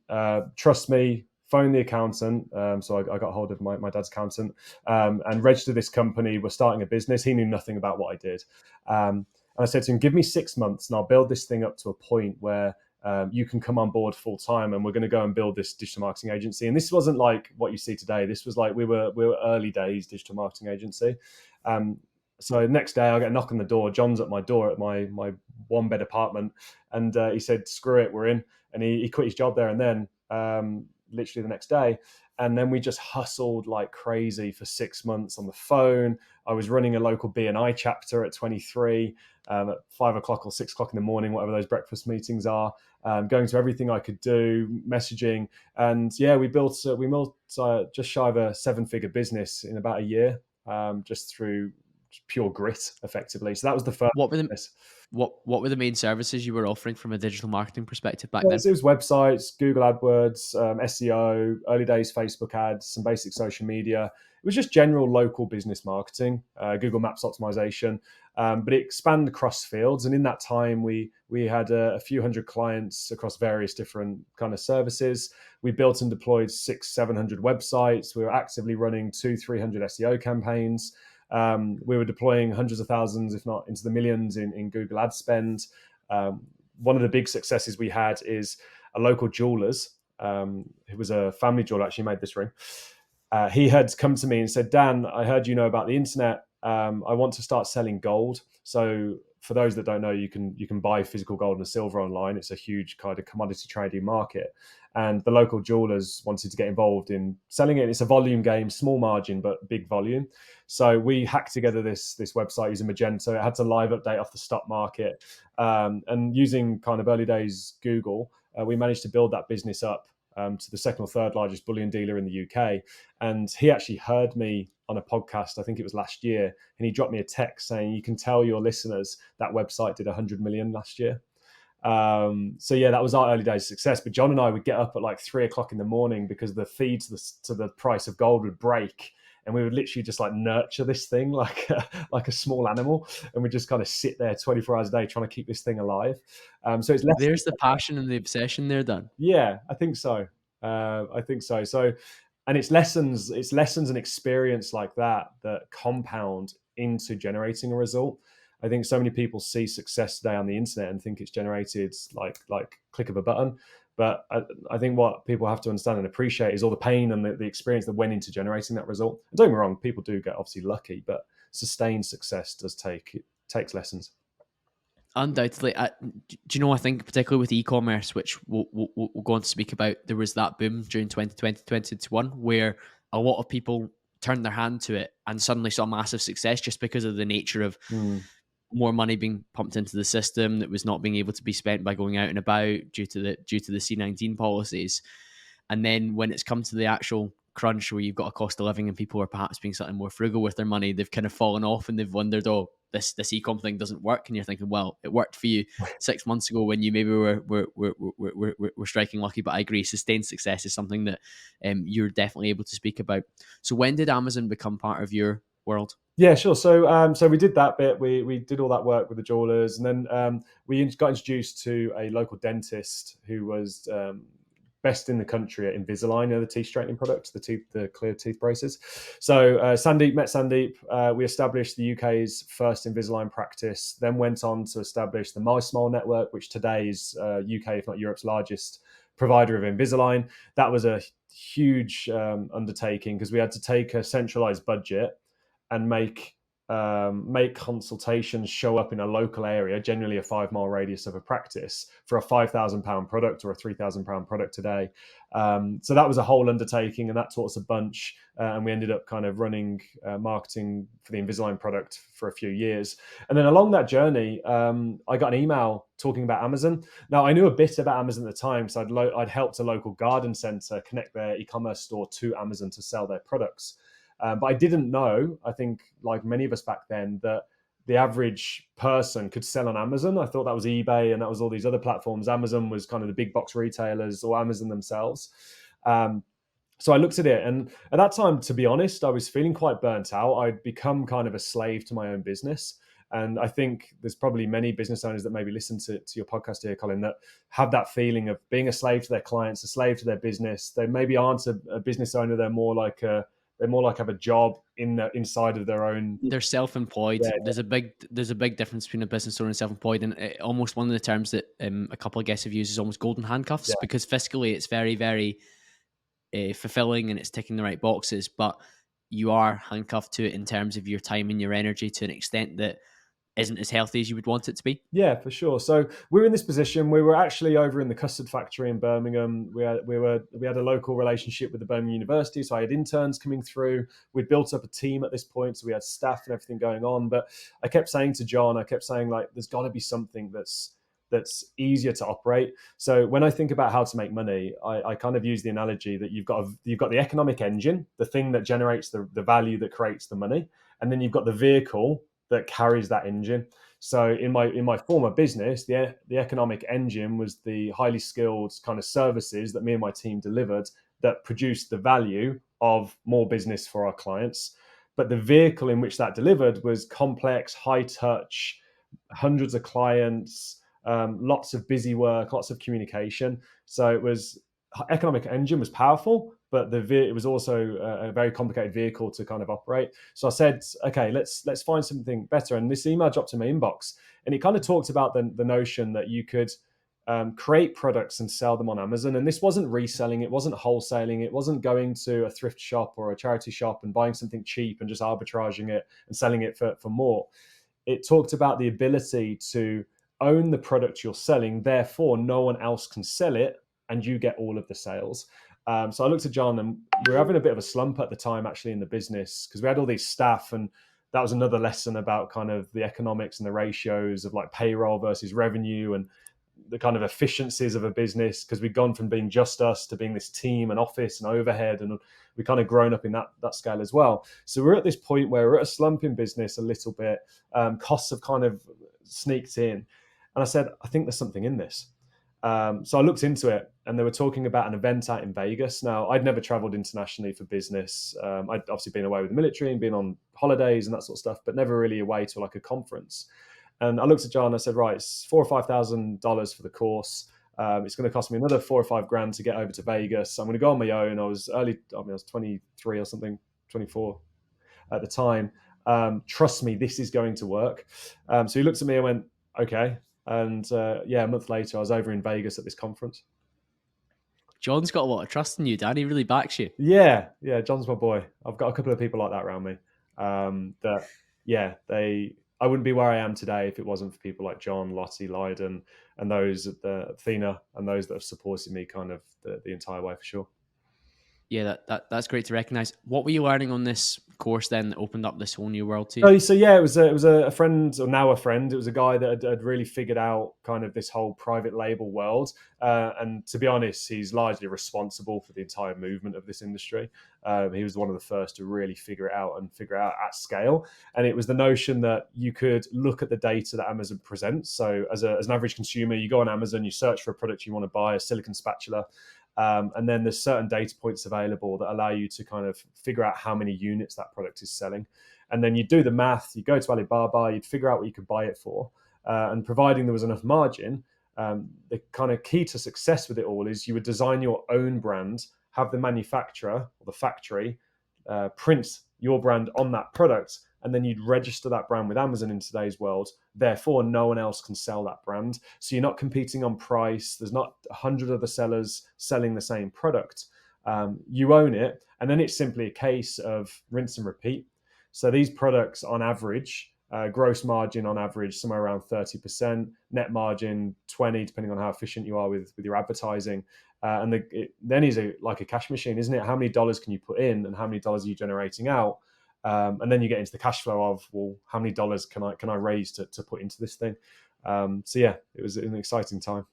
Speaker 1: trust me, phone the accountant. So I got hold of my dad's accountant and registered this company. We're starting a business. He knew nothing about what I did. And I said to him, give me 6 months and I'll build this thing up to a point where you can come on board full time, and we're going to go and build this digital marketing agency. And this wasn't like what you see today. This was like we were early days digital marketing agency. So the next day I get a knock on the door. John's at my door at my one bed apartment, and he said, "Screw it, we're in." And he quit his job there and then, literally the next day. And then we just hustled like crazy for 6 months on the phone. I was running a local BNI chapter at 23, at 5 o'clock or 6 o'clock in the morning, whatever those breakfast meetings are, going to everything I could do, messaging. And yeah, we built just shy of a 7-figure business in about a year, just through pure grit, effectively. So that was the first business.
Speaker 2: What were the main services you were offering from a digital marketing perspective back then?
Speaker 1: It was websites, Google AdWords, SEO, early days Facebook ads, some basic social media. It was just general local business marketing, Google Maps optimization, but it expanded across fields. And in that time, we had a few hundred clients across various different kind of services. We built and deployed 600-700 websites. We were actively running 200-300 SEO campaigns. We were deploying hundreds of thousands, if not into the millions, in Google ad spend. One of the big successes we had is a local jeweler's, who was a family jeweler, actually made this ring. He had come to me and said, Dan, I heard you know about the internet. I want to start selling gold. So for those that don't know, you can buy physical gold and silver online. It's a huge kind of commodity trading market. And the local jewelers wanted to get involved in selling it. It's a volume game, small margin, but big volume. So we hacked together this website using Magento. It had to live update off the stock market, and using kind of early days Google. we managed to build that business up to the second or third largest bullion dealer in the UK. And he actually heard me on a podcast, I think it was last year, and he dropped me a text saying, you can tell your listeners that website did 100 million last year. So yeah, that was our early days of success. But John and I would get up at like 3 o'clock in the morning because the feed to the price of gold would break. And we would literally just like nurture this thing like a small animal, and we just kind of sit there 24 hours a day trying to keep this thing alive. So it's less.
Speaker 2: There's the passion and the obsession there, Dan.
Speaker 1: Yeah, I think so. I think so. So, and it's lessons and experience like that compound into generating a result. I think so many people see success today on the internet and think it's generated like click of a button. But I think what people have to understand and appreciate is all the pain and the experience that went into generating that result. And don't get me wrong, people do get obviously lucky, but sustained success takes lessons.
Speaker 2: Undoubtedly. Do you know, I think particularly with e-commerce, which we'll go on to speak about, there was that boom during 2020, 2021, where a lot of people turned their hand to it and suddenly saw massive success just because of the nature of more money being pumped into the system that was not being able to be spent by going out and about due to the C-19 policies. And then when it's come to the actual crunch where you've got a cost of living and people are perhaps being something more frugal with their money, they've kind of fallen off and they've wondered, oh, this e-com thing doesn't work. And you're thinking, well, it worked for you 6 months ago when you maybe were striking lucky. But I agree, sustained success is something that you're definitely able to speak about. So when did Amazon become part of your world?
Speaker 1: Yeah, sure. So we did that bit. We did all that work with the jewelers, and then we got introduced to a local dentist who was best in the country at Invisalign, the teeth straightening products, the clear teeth braces. So Sandeep met Sandeep. We established the UK's first Invisalign practice, then went on to establish the My Smile network, which today is UK, if not Europe's largest provider of Invisalign. That was a huge undertaking because we had to take a centralized budget and make consultations show up in a local area, generally a 5-mile radius of a practice, for a £5,000 product or a £3,000 product today. So that was a whole undertaking, and that taught us a bunch. And we ended up kind of running marketing for the Invisalign product for a few years. And then along that journey, I got an email talking about Amazon. Now, I knew a bit about Amazon at the time, so I'd helped a local garden centre connect their e-commerce store to Amazon to sell their products. But I didn't know, I think like many of us back then, that the average person could sell on Amazon. I thought that was eBay and that was all these other platforms. Amazon was kind of the big box retailers or Amazon themselves. So I looked at it, and at that time, to be honest, I was feeling quite burnt out. I'd become kind of a slave to my own business. And I think there's probably many business owners that maybe listen to your podcast here, Colin, that have that feeling of being a slave to their clients, a slave to their business. They maybe aren't a business owner. They're more like have a job inside of their own.
Speaker 2: They're self-employed.
Speaker 1: Yeah.
Speaker 2: There's a big difference between a business owner and self-employed, and almost one of the terms that a couple of guests have used is almost golden handcuffs, because fiscally it's very, very fulfilling and it's ticking the right boxes, but you are handcuffed to it in terms of your time and your energy to an extent that isn't as healthy as you would want it to be.
Speaker 1: Yeah, for sure. So we were in this position. We were actually over in the custard factory in Birmingham. We had a local relationship with the Birmingham University, so I had interns coming through. We'd built up a team at this point, so we had staff and everything going on. But I kept saying to John, like, there's got to be something that's easier to operate. So when I think about how to make money, I kind of use the analogy that you've got the economic engine, the thing that generates the value that creates the money, and then you've got the vehicle that carries that engine. So in my former business, the economic engine was the highly skilled kind of services that me and my team delivered that produced the value of more business for our clients. But the vehicle in which that delivered was complex, high touch, hundreds of clients, lots of busy work, lots of communication. So it was economic engine was powerful, but it was also a very complicated vehicle to kind of operate. So I said, okay, let's find something better. And this email dropped in my inbox, and it kind of talked about the notion that you could create products and sell them on Amazon. And this wasn't reselling, it wasn't wholesaling, it wasn't going to a thrift shop or a charity shop and buying something cheap and just arbitraging it and selling it for more. It talked about the ability to own the product you're selling, therefore no one else can sell it, and you get all of the sales. So I looked at John, and we were having a bit of a slump at the time actually in the business, because we had all these staff, and that was another lesson about kind of the economics and the ratios of like payroll versus revenue. And the kind of efficiencies of a business, because we'd gone from being just us to being this team and office and overhead, and we kind of grown up in that scale as well. So we're at this point where we're at a slump in business a little bit. Costs have kind of sneaked in, and I said, I think there's something in this. So I looked into it, and they were talking about an event out in Vegas. Now, I'd never traveled internationally for business. I'd obviously been away with the military and been on holidays and that sort of stuff, but never really away to like a conference. And I looked at John and I said, right, it's $4,000 or $5,000 for the course. It's going to cost me another 4 or 5 grand to get over to Vegas. I'm going to go on my own. I was 23 or something, 24 at the time. Trust me, this is going to work. So he looked at me and went, okay. And a month later, I was over in Vegas at this conference.
Speaker 2: John's got a lot of trust in you, Dan. He really backs you.
Speaker 1: Yeah, John's my boy. I've got a couple of people like that around me. I wouldn't be where I am today if it wasn't for people like John, Lottie, Lydon, and those at the Athena, and those that have supported me kind of the entire way, for sure.
Speaker 2: Yeah, that's great to recognize. What were you learning on this course then that opened up this whole new world to you?
Speaker 1: So it was a friend, or now a friend. It was a guy that had really figured out kind of this whole private label world, and to be honest, he's largely responsible for the entire movement of this industry. He was one of the first to really figure it out at scale. And it was the notion that you could look at the data that Amazon presents. So as an average consumer, you go on Amazon, you search for a product you want to buy, a silicon spatula. And then there's certain data points available that allow you to kind of figure out how many units that product is selling. And then you do the math, you go to Alibaba, you'd figure out what you could buy it for. And providing there was enough margin, the kind of key to success with it all is you would design your own brand, have the manufacturer or the factory print your brand on that product, and then you'd register that brand with Amazon in today's world. Therefore, no one else can sell that brand. So you're not competing on price. There's not 100 other sellers selling the same product. You own it. And then it's simply a case of rinse and repeat. So these products on average, gross margin on average, somewhere around 30%, net margin 20, depending on how efficient you are with your advertising. Then is like a cash machine, isn't it? How many dollars can you put in and how many dollars are you generating out? And then you get into the cash flow of, well, how many dollars can I raise to put into this thing? It was an exciting time.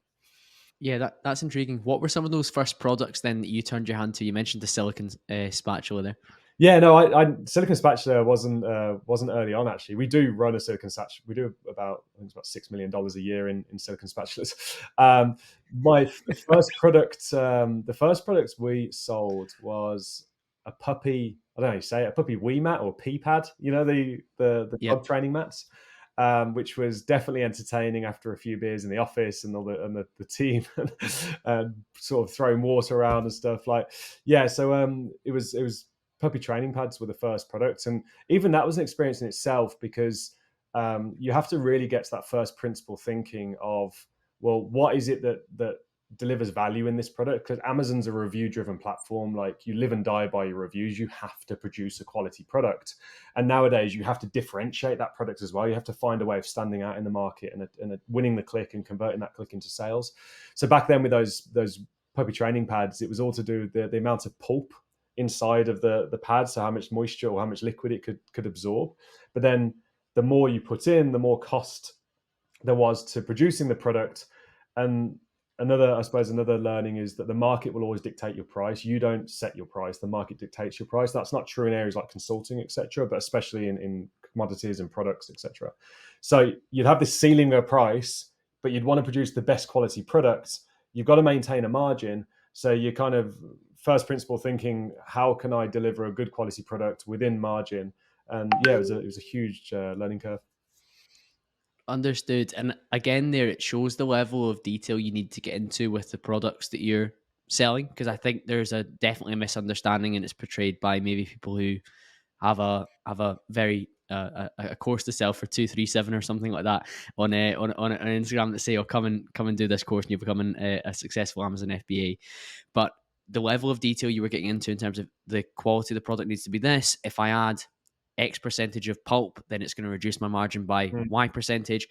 Speaker 2: Yeah, that's intriguing. What were some of those first products then that you turned your hand to? You mentioned the silicon spatula there.
Speaker 1: Yeah, no, I silicon spatula wasn't early on. Actually, we do run a silicon spatula. We do about, I think it's about $6 million a year in silicon spatulas. The first product we sold was a puppy. I don't know how you say it, a puppy wee mat or pee pad. You know, the
Speaker 2: Yep.
Speaker 1: dog training mats. Which was definitely entertaining after a few beers in the office and the team and sort of throwing water around and stuff. It was puppy training pads were the first product, and even that was an experience in itself, because you have to really get to that first principle thinking of, well, what is it that delivers value in this product? Because Amazon's a review driven platform. Like, you live and die by your reviews. You have to produce a quality product, and nowadays you have to differentiate that product as well. You have to find a way of standing out in the market and winning the click and converting that click into sales. So back then with those puppy training pads, it was all to do with the amount of pulp inside of the pad, so how much moisture or how much liquid it could absorb. But then the more you put in, the more cost there was to producing the product. And another learning is that the market will always dictate your price. You don't set your price, the market dictates your price. That's not true in areas like consulting, etc., but especially in commodities and products, etc. So you'd have this ceiling of price, but you'd want to produce the best quality product. You've got to maintain a margin. So you're kind of first principle thinking, how can I deliver a good quality product within margin? And it was a huge learning curve.
Speaker 2: Understood. And again, there it shows the level of detail you need to get into with the products that you're selling, because I think there's definitely a misunderstanding, and it's portrayed by maybe people who have a very a course to sell for 237 or something like that on Instagram that say, "Oh, come and do this course and you're becoming a successful Amazon FBA." But the level of detail you were getting into in terms of the quality of the product needs to be this. If I add X percentage of pulp, then it's going to reduce my margin by Y percentage.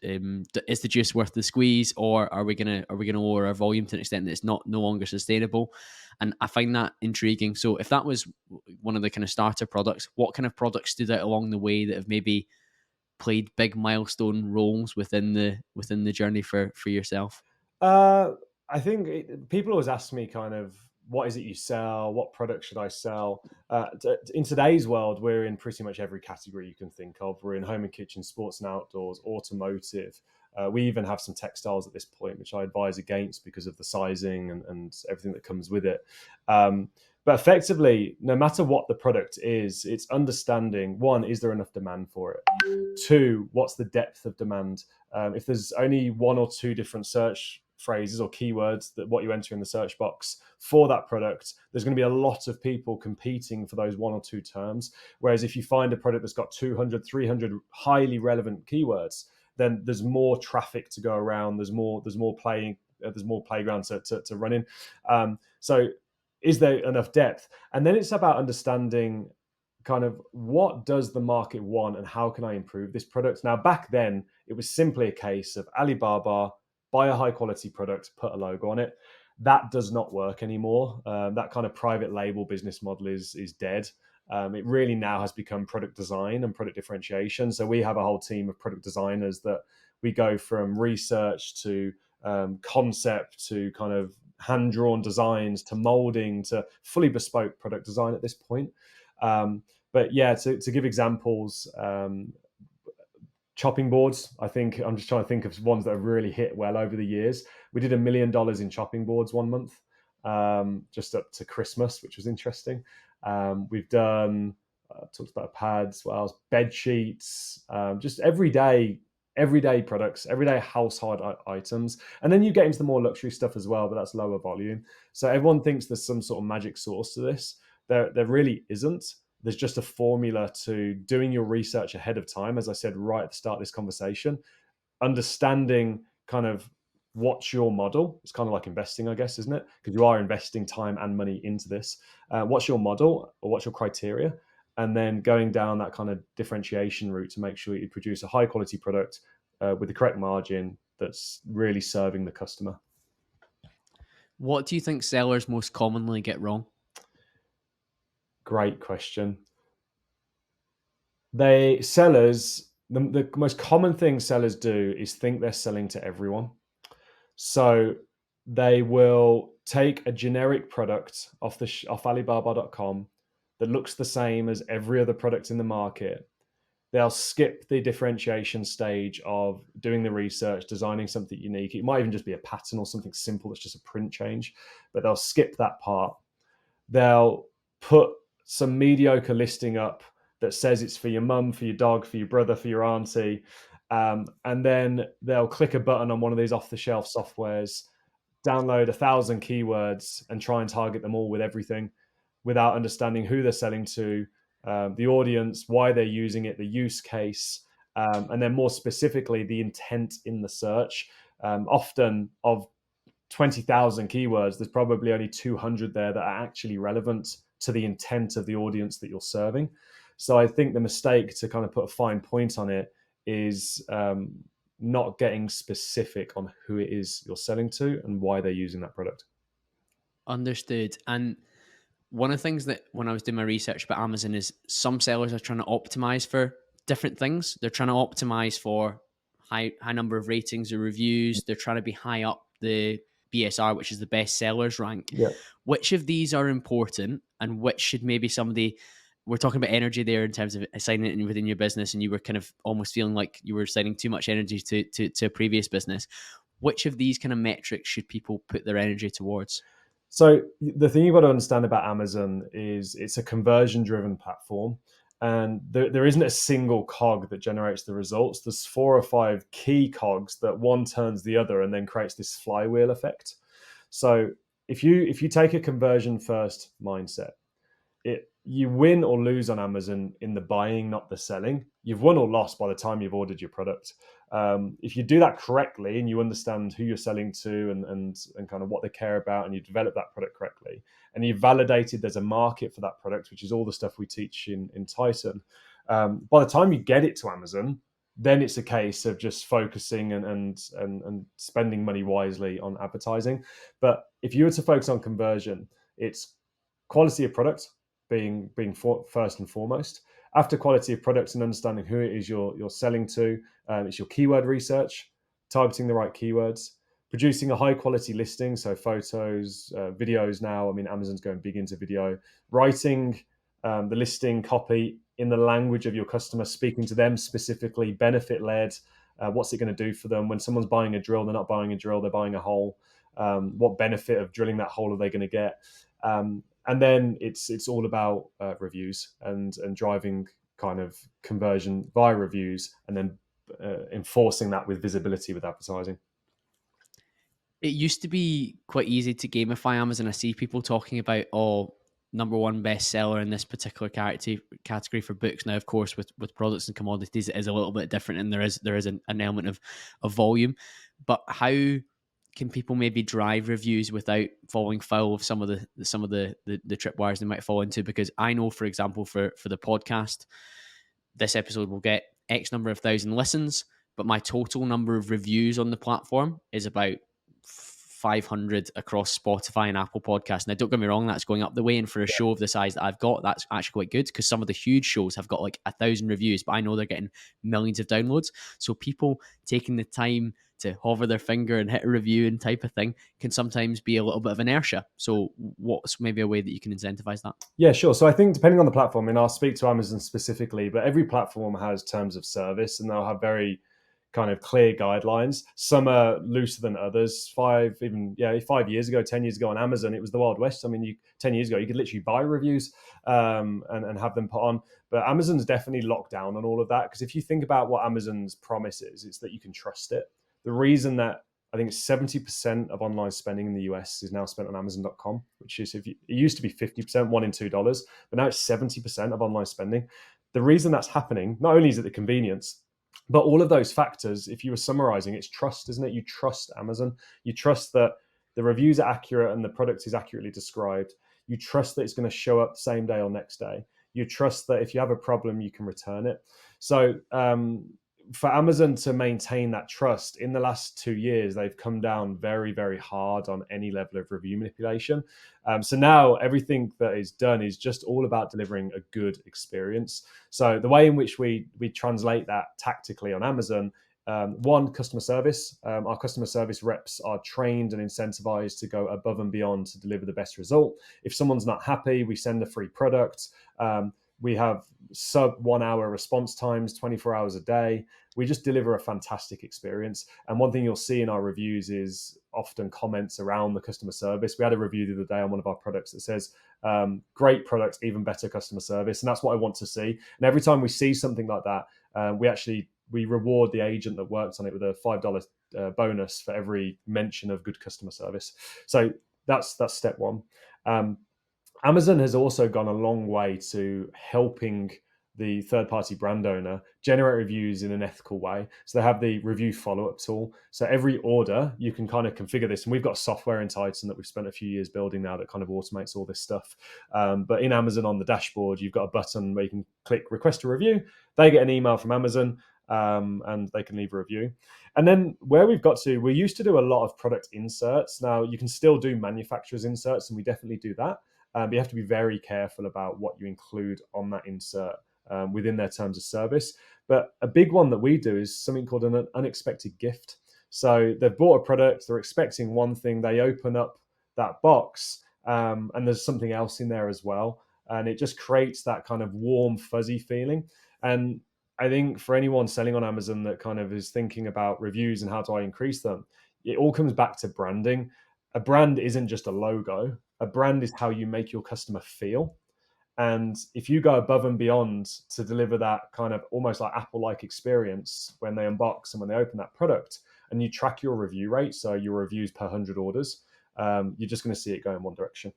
Speaker 2: Is the juice worth the squeeze, or are we gonna lower our volume to an extent that it's no longer sustainable? And I find that intriguing. So if that was one of the kind of starter products, what kind of products stood out along the way that have maybe played big milestone roles within the journey for yourself?
Speaker 1: Uh, I think people always ask me kind of, what is it you sell? What product should I sell? In today's world, we're in pretty much every category you can think of. We're in home and kitchen, sports and outdoors, automotive. We even have some textiles at this point, which I advise against because of the sizing and everything that comes with it. But effectively, no matter what the product is, it's understanding, one, is there enough demand for it? Two, what's the depth of demand? If there's only one or two different search phrases or keywords that what you enter in the search box for that product, there's going to be a lot of people competing for those one or two terms. Whereas if you find a product that's got 200, 300 highly relevant keywords, then there's more traffic to go around. There's more playground to run in. So is there enough depth? And then it's about understanding kind of what does the market want and how can I improve this product? Now, back then, it was simply a case of Alibaba, buy a high quality product, put a logo on it. That does not work anymore. That kind of private label business model is dead. It really now has become product design and product differentiation. So we have a whole team of product designers that we go from research to concept to kind of hand-drawn designs to molding to fully bespoke product design at this point. But yeah, to give examples, chopping boards. I think I'm just trying to think of ones that have really hit well over the years. We did $1 million in chopping boards one month, just up to Christmas, which was interesting. We've done talked about pads, what else? Bed sheets, just everyday products, everyday household items. And then you get into the more luxury stuff as well, but that's lower volume. So everyone thinks there's some sort of magic sauce to this. There really isn't. There's just a formula to doing your research ahead of time, as I said right at the start of this conversation, understanding kind of what's your model. It's kind of like investing, I guess, isn't it? Because you are investing time and money into this. What's your model or what's your criteria? And then going down that kind of differentiation route to make sure you produce a high quality product with the correct margin that's really serving the customer.
Speaker 2: What do you think sellers most commonly get wrong?
Speaker 1: Great question. The most common thing sellers do is think they're selling to everyone. So they will take a generic product off Alibaba.com that looks the same as every other product in the market. They'll skip the differentiation stage of doing the research, designing something unique. It might even just be a pattern or something simple that's just a print change, but they'll skip that part. They'll put some mediocre listing up that says it's for your mum, for your dog, for your brother, for your auntie. And then they'll click a button on one of these off-the-shelf softwares, download 1,000 keywords and try and target them all with everything without understanding who they're selling to, the audience, why they're using it, the use case, and then more specifically, the intent in the search. Often of 20,000 keywords, there's probably only 200 there that are actually relevant to the intent of the audience that you're serving. So I think the mistake, to kind of put a fine point on it, is not getting specific on who it is you're selling to and why they're using that product.
Speaker 2: Understood. And one of the things that when I was doing my research about Amazon is some sellers are trying to optimize for different things. They're trying to optimize for high number of ratings or reviews. They're trying to be high up the BSR, which is the best sellers rank.
Speaker 1: Yeah.
Speaker 2: Which of these are important, and which should maybe somebody, we're talking about energy there in terms of assigning it within your business, and you were kind of almost feeling like you were assigning too much energy to a previous business. Which of these kind of metrics should people put their energy towards?
Speaker 1: So the thing you've got to understand about Amazon is it's a conversion-driven platform, and there isn't a single cog that generates the results. There's 4 or 5 key cogs that one turns the other and then creates this flywheel effect. So if you take a conversion-first mindset, you win or lose on Amazon in the buying, not the selling. You've won or lost by the time you've ordered your product. If you do that correctly and you understand who you're selling to and kind of what they care about, and you develop that product correctly, and you've validated there's a market for that product, which is all the stuff we teach in Titan, by the time you get it to Amazon, then it's a case of just focusing and spending money wisely on advertising. But if you were to focus on conversion, it's quality of product being first and foremost, After quality of products and understanding who it is you're selling to, it's your keyword research, targeting the right keywords, producing a high quality listing, so photos, videos now. I mean, Amazon's going big into video, writing the listing copy in the language of your customer, speaking to them specifically, benefit led. What's it going to do for them? When someone's buying a drill, they're not buying a drill, they're buying a hole. What benefit of drilling that hole are they going to get? And then it's all about reviews and driving kind of conversion via reviews, and then enforcing that with visibility with advertising.
Speaker 2: It used to be quite easy to gamify Amazon. I see people talking about, oh, number one bestseller in this particular category for books. Now, of course, with products and commodities, it is a little bit different, and there is an element of volume. But how can people maybe drive reviews without falling foul of some of the tripwires they might fall into? Because I know, for example, for the podcast, this episode will get X number of thousand listens, but my total number of reviews on the platform is about 500 across Spotify and Apple Podcasts. Now, don't get me wrong, that's going up the way. And for a show of the size that I've got, that's actually quite good, because some of the huge shows have got like 1,000 reviews, but I know they're getting millions of downloads. So people taking the time to hover their finger and hit a review and type of thing can sometimes be a little bit of inertia. So what's maybe a way that you can incentivize that?
Speaker 1: Yeah, sure. So I think depending on the platform, and I'll speak to Amazon specifically, but every platform has terms of service, and they'll have very kind of clear guidelines. Some are looser than others. 5 years ago, 10 years ago on Amazon, it was the Wild West. I mean, 10 years ago, you could literally buy reviews and have them put on. But Amazon's definitely locked down on all of that, because if you think about what Amazon's promise is, it's that you can trust it. The reason that I think it's 70% of online spending in the US is now spent on Amazon.com, which is, it used to be 50%, $1 in $2, but now it's 70% of online spending. The reason that's happening, not only is it the convenience, but all of those factors, if you were summarizing, it's trust, isn't it? You trust Amazon. You trust that the reviews are accurate and the product is accurately described. You trust that it's going to show up the same day or next day. You trust that if you have a problem, you can return it. So for Amazon to maintain that trust, in the last 2 years, they've come down very, very hard on any level of review manipulation. So now everything that is done is just all about delivering a good experience. So the way in which we translate that tactically on Amazon, one, customer service. Our customer service reps are trained and incentivized to go above and beyond to deliver the best result. If someone's not happy, we send a free product. We have sub 1 hour response times, 24 hours a day. We just deliver a fantastic experience. And one thing you'll see in our reviews is often comments around the customer service. We had a review the other day on one of our products that says, great product, even better customer service. And that's what I want to see. And every time we see something like that, we reward the agent that works on it with a $5 bonus for every mention of good customer service. So that's step one. Amazon has also gone a long way to helping the third-party brand owner generate reviews in an ethical way. So they have the review follow-up tool. So every order, you can kind of configure this. And we've got software in Titan that we've spent a few years building now that kind of automates all this stuff. But in Amazon on the dashboard, you've got a button where you can click request a review. They get an email from Amazon and they can leave a review. And then where we've got to, we used to do a lot of product inserts. Now you can still do manufacturer's inserts, and we definitely do that. But you have to be very careful about what you include on that insert within their terms of service. But a big one that we do is something called an unexpected gift. So they've bought a product, they're expecting one thing, they open up that box, and there's something else in there as well. And it just creates that kind of warm, fuzzy feeling. And I think for anyone selling on Amazon that kind of is thinking about reviews and how do I increase them, it all comes back to branding. A brand isn't just a logo. A brand is how you make your customer feel. And if you go above and beyond to deliver that kind of almost like Apple-like experience when they unbox and when they open that product, and you track your review rate, so your reviews per 100 orders, you're just going to see it go in one direction.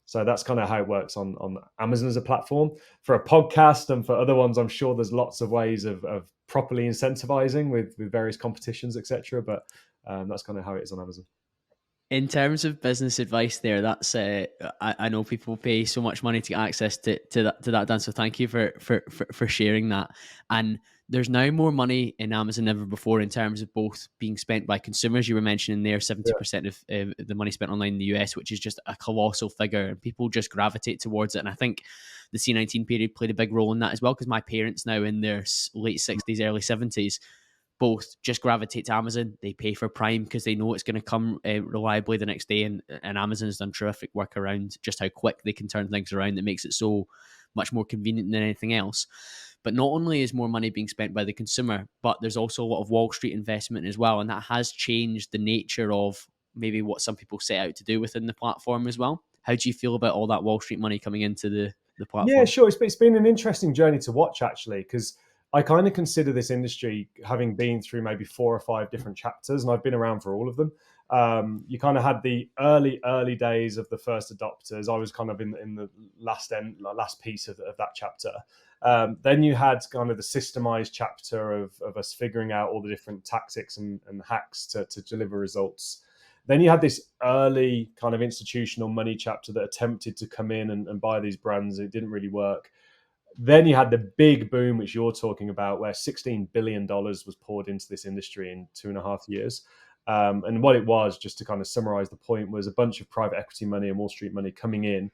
Speaker 1: So that's kind of how it works on Amazon as a platform. For a podcast and for other ones, I'm sure there's lots of ways of properly incentivizing with various competitions, etc. But that's kind of how it is on Amazon.
Speaker 2: In terms of business advice there, that's I know people pay so much money to get access to that, Dan. So thank you for sharing that. And there's now more money in Amazon than ever before in terms of both being spent by consumers. You were mentioning there 70% of the money spent online in the US, which is just a colossal figure, and people just gravitate towards it. And I think the C19 period played a big role in that as well, because my parents now in their late 60s, early 70s, both just gravitate to Amazon. They pay for Prime because they know it's going to come reliably the next day. And Amazon has done terrific work around just how quick they can turn things around. That makes it so much more convenient than anything else. But not only is more money being spent by the consumer, but there's also a lot of Wall Street investment as well. And that has changed the nature of maybe what some people set out to do within the platform as well. How do you feel about all that Wall Street money coming into the
Speaker 1: Yeah,
Speaker 2: platform?
Speaker 1: sure. It's been an interesting journey to watch, actually, because I kind of consider this industry, having been through maybe 4 or 5 different chapters, and I've been around for all of them. You kind of had the early days of the first adopters. I was kind of in the last piece of that chapter. Then you had kind of the systemized chapter of us figuring out all the different tactics and hacks to deliver results. Then you had this early kind of institutional money chapter that attempted to come in and buy these brands. It didn't really work. Then you had the big boom, which you're talking about, where $16 billion was poured into this industry in 2.5 years. And what it was, just to kind of summarize the point, was a bunch of private equity money and Wall Street money coming in,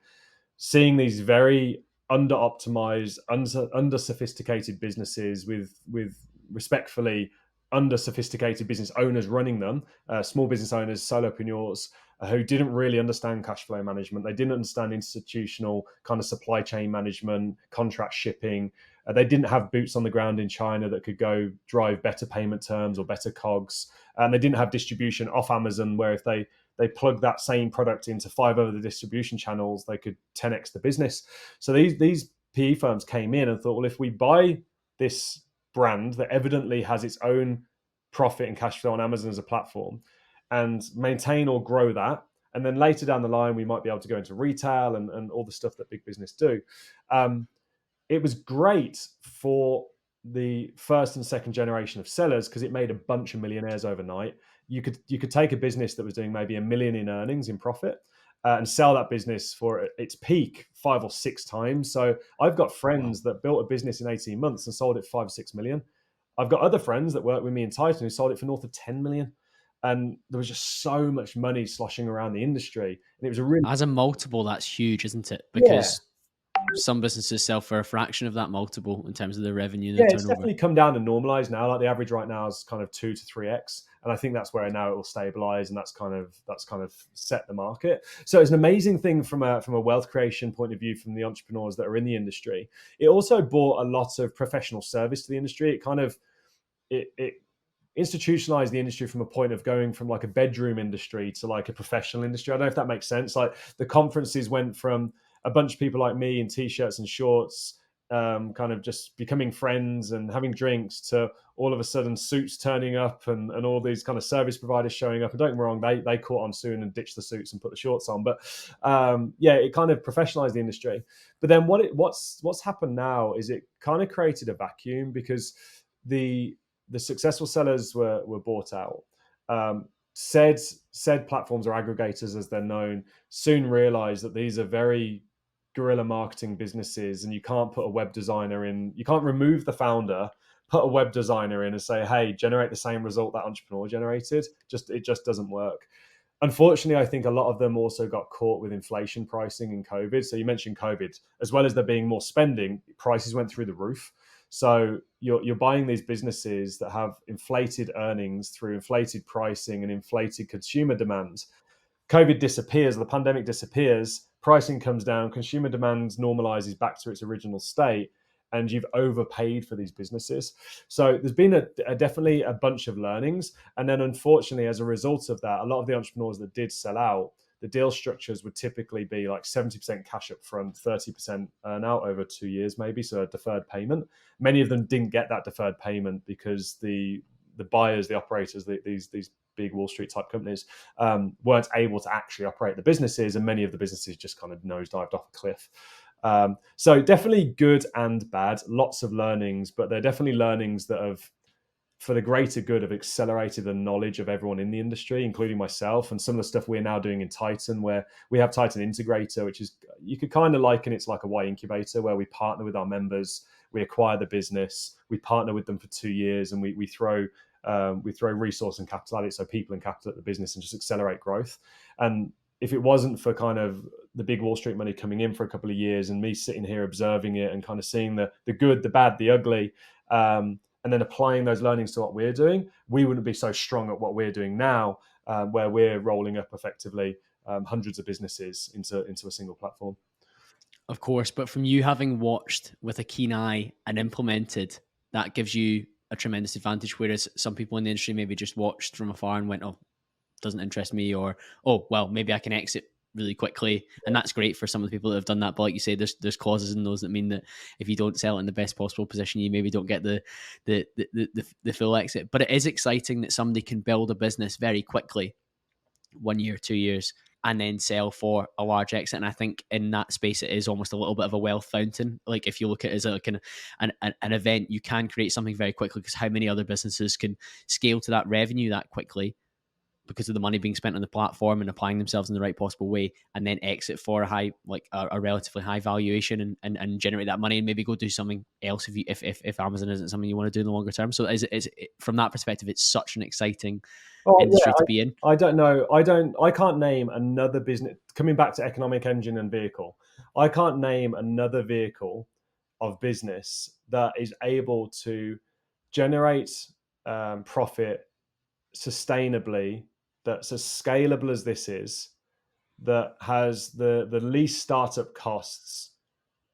Speaker 1: seeing these very under optimized, under sophisticated businesses with respectfully under sophisticated business owners running them, small business owners, solopreneurs, who didn't really understand cash flow management. They didn't understand institutional kind of supply chain management, contract shipping. They didn't have boots on the ground in China that could go drive better payment terms or better COGS. And they didn't have distribution off Amazon, where if they plugged that same product into 5 other distribution channels, they could 10x the business. So these PE firms came in and thought, well, if we buy this brand that evidently has its own profit and cash flow on Amazon as a platform, and maintain or grow that, and then later down the line we might be able to go into retail and all the stuff that big business do. It was great for the first and second generation of sellers because it made a bunch of millionaires overnight. You could take a business that was doing maybe $1 million in earnings in profit, and sell that business for its peak 5 or 6 times. So I've got
Speaker 2: Wow.
Speaker 1: friends that built a business in 18 months and sold it 5 or 6 million. I've got other friends that work with me in Titan who sold it for north of 10 million. And there was just so much money sloshing around the industry. And it was a really,
Speaker 2: As a multiple, that's huge, isn't it?
Speaker 1: yeah,
Speaker 2: Because some businesses sell for a fraction of that multiple in terms of their revenue and
Speaker 1: yeah,
Speaker 2: their
Speaker 1: it's
Speaker 2: turnover.
Speaker 1: definitely come down and normalized now. Like the average right now is kind of 2 to 3x. And I think that's where now it will stabilize, and that's kind of set the market. So it's an amazing thing from a wealth creation point of view from the entrepreneurs that are in the industry. It also brought a lot of professional service to the industry. It institutionalized the industry from a point of going from like a bedroom industry to like a professional industry. I don't know if that makes sense. Like the conferences went from a bunch of people like me in t-shirts and shorts, kind of just becoming friends and having drinks, to all of a sudden suits turning up and all these kind of service providers showing up. And don't get me wrong, they caught on soon and ditched the suits and put the shorts on. But yeah, it kind of professionalized the industry. But then what's happened now is it kind of created a vacuum because the the successful sellers were bought out. Said platforms or aggregators, as they're known, soon realized that these are very guerrilla marketing businesses, and you can't put a web designer in. You can't remove the founder, put a web designer in, and say, "Hey, generate the same result that entrepreneur generated." It just doesn't work. Unfortunately, I think a lot of them also got caught with inflation pricing in COVID. So you mentioned COVID, as well as there being more spending, prices went through the roof. So you're buying these businesses that have inflated earnings through inflated pricing and inflated consumer demand. COVID disappears, the pandemic disappears, pricing comes down, consumer demand normalizes back to its original state, and you've overpaid for these businesses. So there's been definitely a bunch of learnings. And then unfortunately, as a result of that, a lot of the entrepreneurs that did sell out, the deal structures would typically be like 70% cash up front, 30% earn out over 2 years, maybe. So a deferred payment. Many of them didn't get that deferred payment because the buyers, the operators, these big Wall Street type companies, weren't able to actually operate the businesses, and many of the businesses just kind of nosedived off a cliff. So definitely good and bad, lots of learnings, but they're definitely learnings that have for the greater good have accelerated the knowledge of everyone in the industry, including myself, and some of the stuff we're now doing in Titan, where we have Titan Integrator, which is, you could kind of liken it's like a Y incubator, where we partner with our members, we acquire the business, we partner with them for 2 years, and we throw resource and capital at it, so people and capital at the business, and just accelerate growth. And if it wasn't for kind of the big Wall Street money coming in for a couple of years and me sitting here observing it and kind of seeing the good, the bad, the ugly, and then applying those learnings to what we're doing, we wouldn't be so strong at what we're doing now, where we're rolling up effectively hundreds of businesses into a single platform.
Speaker 2: Of course, but from you having watched with a keen eye and implemented, that gives you a tremendous advantage. Whereas some people in the industry maybe just watched from afar and went, "Oh, doesn't interest me," or "Oh, well, maybe I can exit really quickly." And that's great for some of the people that have done that. But like you say, there's clauses in those that mean that if you don't sell it in the best possible position, you maybe don't get the full exit. But it is exciting that somebody can build a business very quickly, 1 year, 2 years, and then sell for a large exit. And I think in that space, it is almost a little bit of a wealth fountain. Like if you look at it as a kind of an event, you can create something very quickly, because how many other businesses can scale to that revenue that quickly because of the money being spent on the platform and applying themselves in the right possible way, and then exit for a relatively high valuation and generate that money and maybe go do something else if Amazon isn't something you want to do in the longer term. So from that perspective, it's such an exciting industry to be in.
Speaker 1: I don't know. I can't name another business, coming back to economic engine and vehicle, I can't name another vehicle of business that is able to generate profit sustainably, that's as scalable as this is, that has the least startup costs,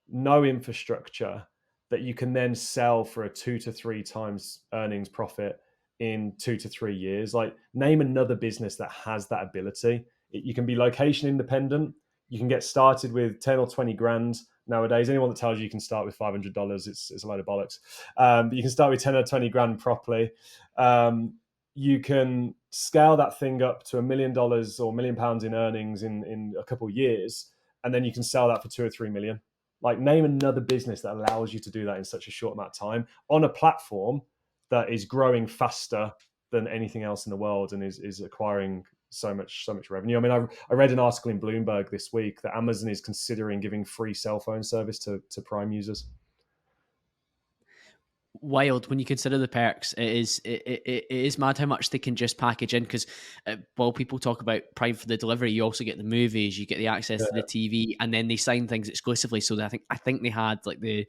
Speaker 1: no infrastructure, that you can then sell for a 2 to 3 times earnings profit in 2 to 3 years. Like, name another business that has that ability. You can be location independent. You can get started with 10 or 20 grand nowadays. Anyone that tells you can start with $500, it's a load of bollocks. But you can start with 10 or 20 grand properly. You can scale that thing up to $1 million or £1 million in earnings in a couple of years, and then you can sell that for 2 or 3 million. Like, name another business that allows you to do that in such a short amount of time on a platform that is growing faster than anything else in the world and is acquiring so much revenue. I mean, I read an article in Bloomberg this week that Amazon is considering giving free cell phone service to Prime users.
Speaker 2: Wild when you consider the perks. It is mad how much they can just package in, because while people talk about Prime for the delivery, you also get the movies, you get the access to the TV, and then they sign things exclusively. So I think they had like the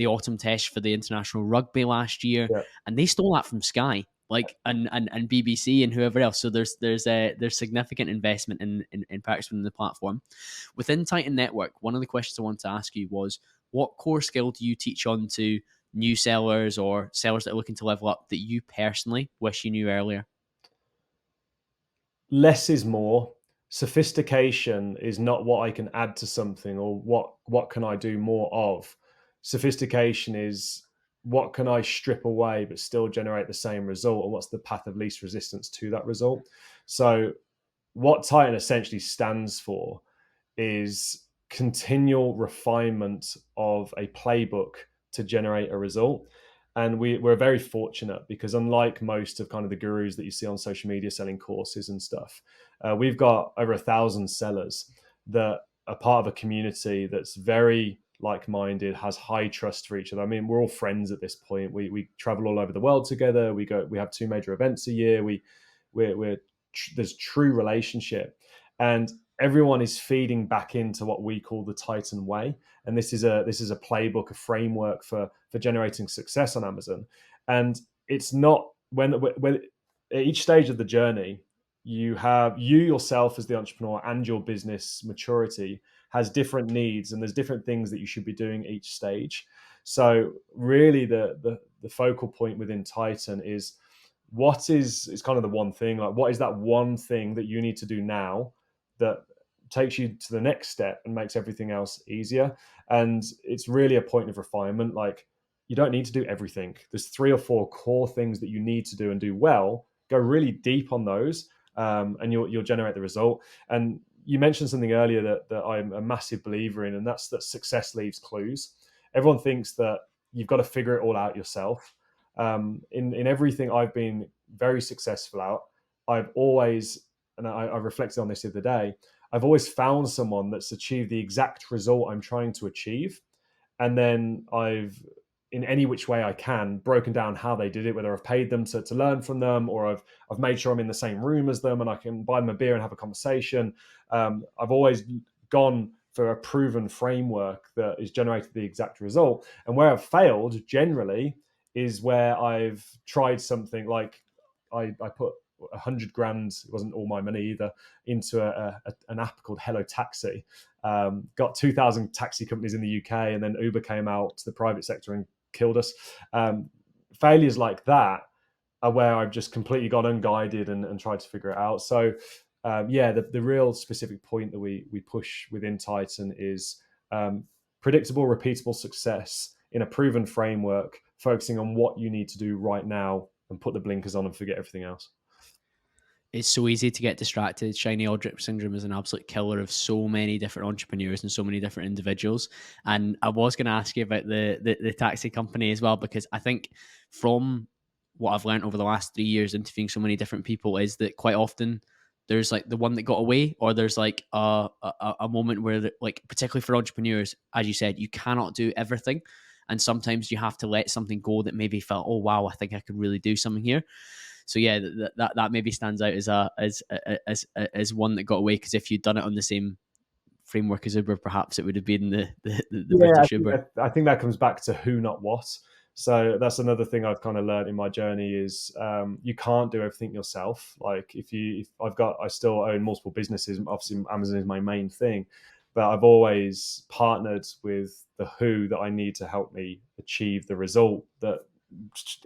Speaker 2: autumn test for the international rugby last year, and they stole that from Sky, like and BBC and whoever else. So there's significant investment in perks within the platform. Within Titan Network, one of the questions I wanted to ask you was, what core skill do you teach on to new sellers or sellers that are looking to level up that you personally wish you knew earlier?
Speaker 1: Less is more. Sophistication is not what I can add to something or what can I do more of. Sophistication is what can I strip away but still generate the same result, and what's the path of least resistance to that result. So what Titan essentially stands for is continual refinement of a playbook to generate a result. And we're very fortunate because, unlike most of kind of the gurus that you see on social media selling courses and stuff, we've got over 1,000 sellers that are part of a community that's very like-minded, has high trust for each other. I mean, we're all friends at this point. We travel all over the world together. We have 2 major events a year. There's true relationship, and everyone is feeding back into what we call the Titan way. And this is a playbook, a framework for generating success on Amazon. And it's not when at each stage of the journey, you yourself as the entrepreneur and your business maturity has different needs, and there's different things that you should be doing each stage. So really the focal point within Titan is, what is kind of the one thing, like what is that one thing that you need to do now that takes you to the next step and makes everything else easier. And it's really a point of refinement. Like, you don't need to do everything. There's 3 or 4 core things that you need to do and do well. Go really deep on those, and you'll generate the result. And you mentioned something earlier that I'm a massive believer in, and that's that success leaves clues. Everyone thinks that you've got to figure it all out yourself. In everything I've been very successful at, I've always, and I reflected on this the other day, I've always found someone that's achieved the exact result I'm trying to achieve. And then I've, in any which way I can, broken down how they did it, whether I've paid them to learn from them, or I've made sure I'm in the same room as them and I can buy them a beer and have a conversation. I've always gone for a proven framework that has generated the exact result. And where I've failed generally is where I've tried something like I put 100 grand, it wasn't all my money either, into an app called Hello Taxi. Got 2,000 taxi companies in the UK, and then Uber came out to the private sector and killed us. Failures like that are where I've just completely got unguided and tried to figure it out. So the real specific point that we push within Titan is predictable, repeatable success in a proven framework, focusing on what you need to do right now and put the blinkers on and forget everything else.
Speaker 2: It's so easy to get distracted. Shiny object syndrome is an absolute killer of so many different entrepreneurs and so many different individuals. And I was going to ask you about the taxi company as well, because I think from what I've learned over the last 3 years interviewing so many different people is that quite often there's like the one that got away, or there's like a moment where, like, particularly for entrepreneurs, as you said, you cannot do everything. And sometimes you have to let something go that maybe felt, oh, wow, I think I could really do something here. So yeah, that maybe stands out as one that got away, because if you'd done it on the same framework as Uber, perhaps it would have been the British Uber.
Speaker 1: I think that comes back to who, not what. So that's another thing I've kind of learned in my journey is you can't do everything yourself. Like I still own multiple businesses. Obviously, Amazon is my main thing, but I've always partnered with the who that I need to help me achieve the result that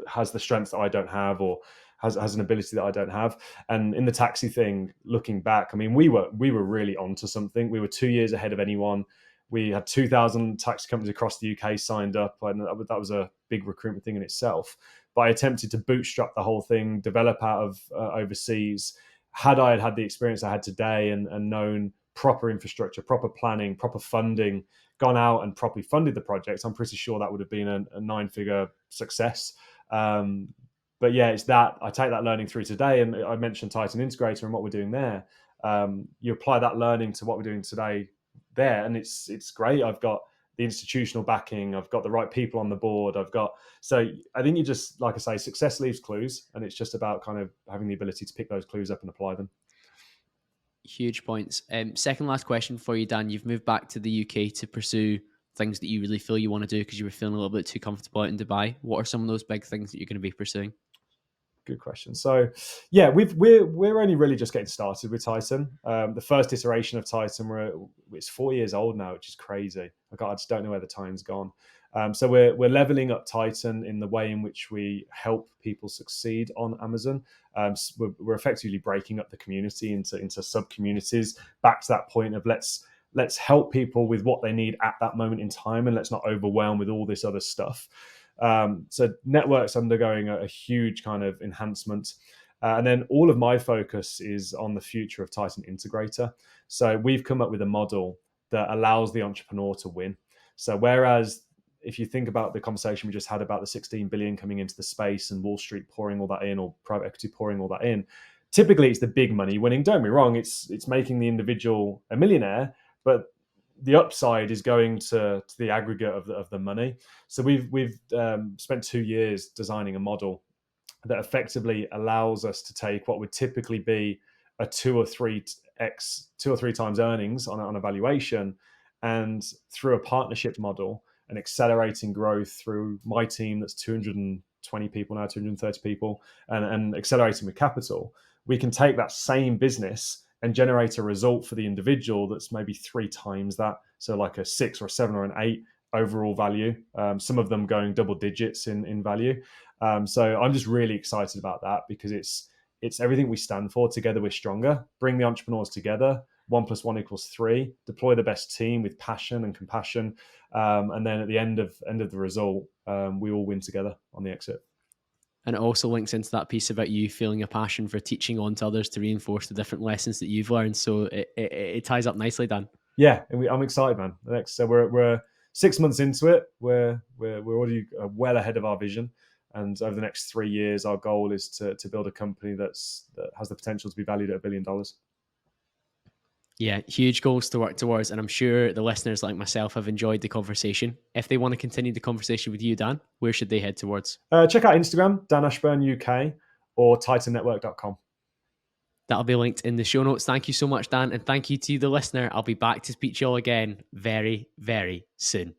Speaker 1: has the strengths that I don't have, or has an ability that I don't have. And in the taxi thing, looking back, I mean, we were really onto something. We were 2 years ahead of anyone. We had 2,000 taxi companies across the UK signed up, and that was a big recruitment thing in itself. But I attempted to bootstrap the whole thing, develop out of overseas. Had I had the experience I had today and known proper infrastructure, proper planning, proper funding, gone out and properly funded the project, I'm pretty sure that would have been a 9-figure success. But yeah, it's that I take that learning through today, and I mentioned Titan Integrator and what we're doing there. You apply that learning to what we're doing today there, and it's great. I've got the institutional backing, I've got the right people on the board, so I think you just, like I say, success leaves clues, and it's just about kind of having the ability to pick those clues up and apply them.
Speaker 2: Huge points. Second last question for you, Dan. You've moved back to the UK to pursue things that you really feel you want to do because you were feeling a little bit too comfortable out in Dubai. What are some of those big things that you're going to be pursuing?
Speaker 1: Good question. So, yeah, we're only really just getting started with Titan. The first iteration of Titan, it's 4 years old now, which is crazy. I just don't know where the time's gone. So we're leveling up Titan in the way in which we help people succeed on Amazon. So we're effectively breaking up the community into sub communities. Back to that point of let's help people with what they need at that moment in time, and let's not overwhelm with all this other stuff. So network's undergoing a huge kind of enhancement. And then all of my focus is on the future of Titan Integrator. So we've come up with a model that allows the entrepreneur to win. So whereas if you think about the conversation we just had about the 16 billion coming into the space and Wall Street pouring all that in, or private equity pouring all that in, typically it's the big money winning. Don't be wrong, it's making the individual a millionaire, but the upside is going to the aggregate of the money. So we've spent 2 years designing a model that effectively allows us to take what would typically be a 2 or 3 times earnings on a valuation, and through a partnership model and accelerating growth through my team that's 220 people now, 230 people, and accelerating with capital, we can take that same business and generate a result for the individual that's maybe 3 times that. So like a 6 or a 7 or an 8 overall value. Some of them going double digits in value. So I'm just really excited about that, because it's everything we stand for. Together we're stronger. Bring the entrepreneurs together. 1 + 1 = 3. Deploy the best team with passion and compassion, and then at the end of the result, we all win together on the exit.
Speaker 2: And it also links into that piece about you feeling a passion for teaching on to others to reinforce the different lessons that you've learned. So it ties up nicely, Dan.
Speaker 1: Yeah, and I'm excited, man. So we're 6 months into it. We're already well ahead of our vision. And over the next 3 years, our goal is to build a company that has the potential to be valued at $1 billion.
Speaker 2: Yeah, huge goals to work towards. And I'm sure the listeners like myself have enjoyed the conversation. If they want to continue the conversation with you, Dan, where should they head towards?
Speaker 1: Check out Instagram, Dan Ashburn UK, or titannetwork.com.
Speaker 2: That'll be linked in the show notes. Thank you so much, Dan. And thank you to the listener. I'll be back to speak to you all again very, very soon.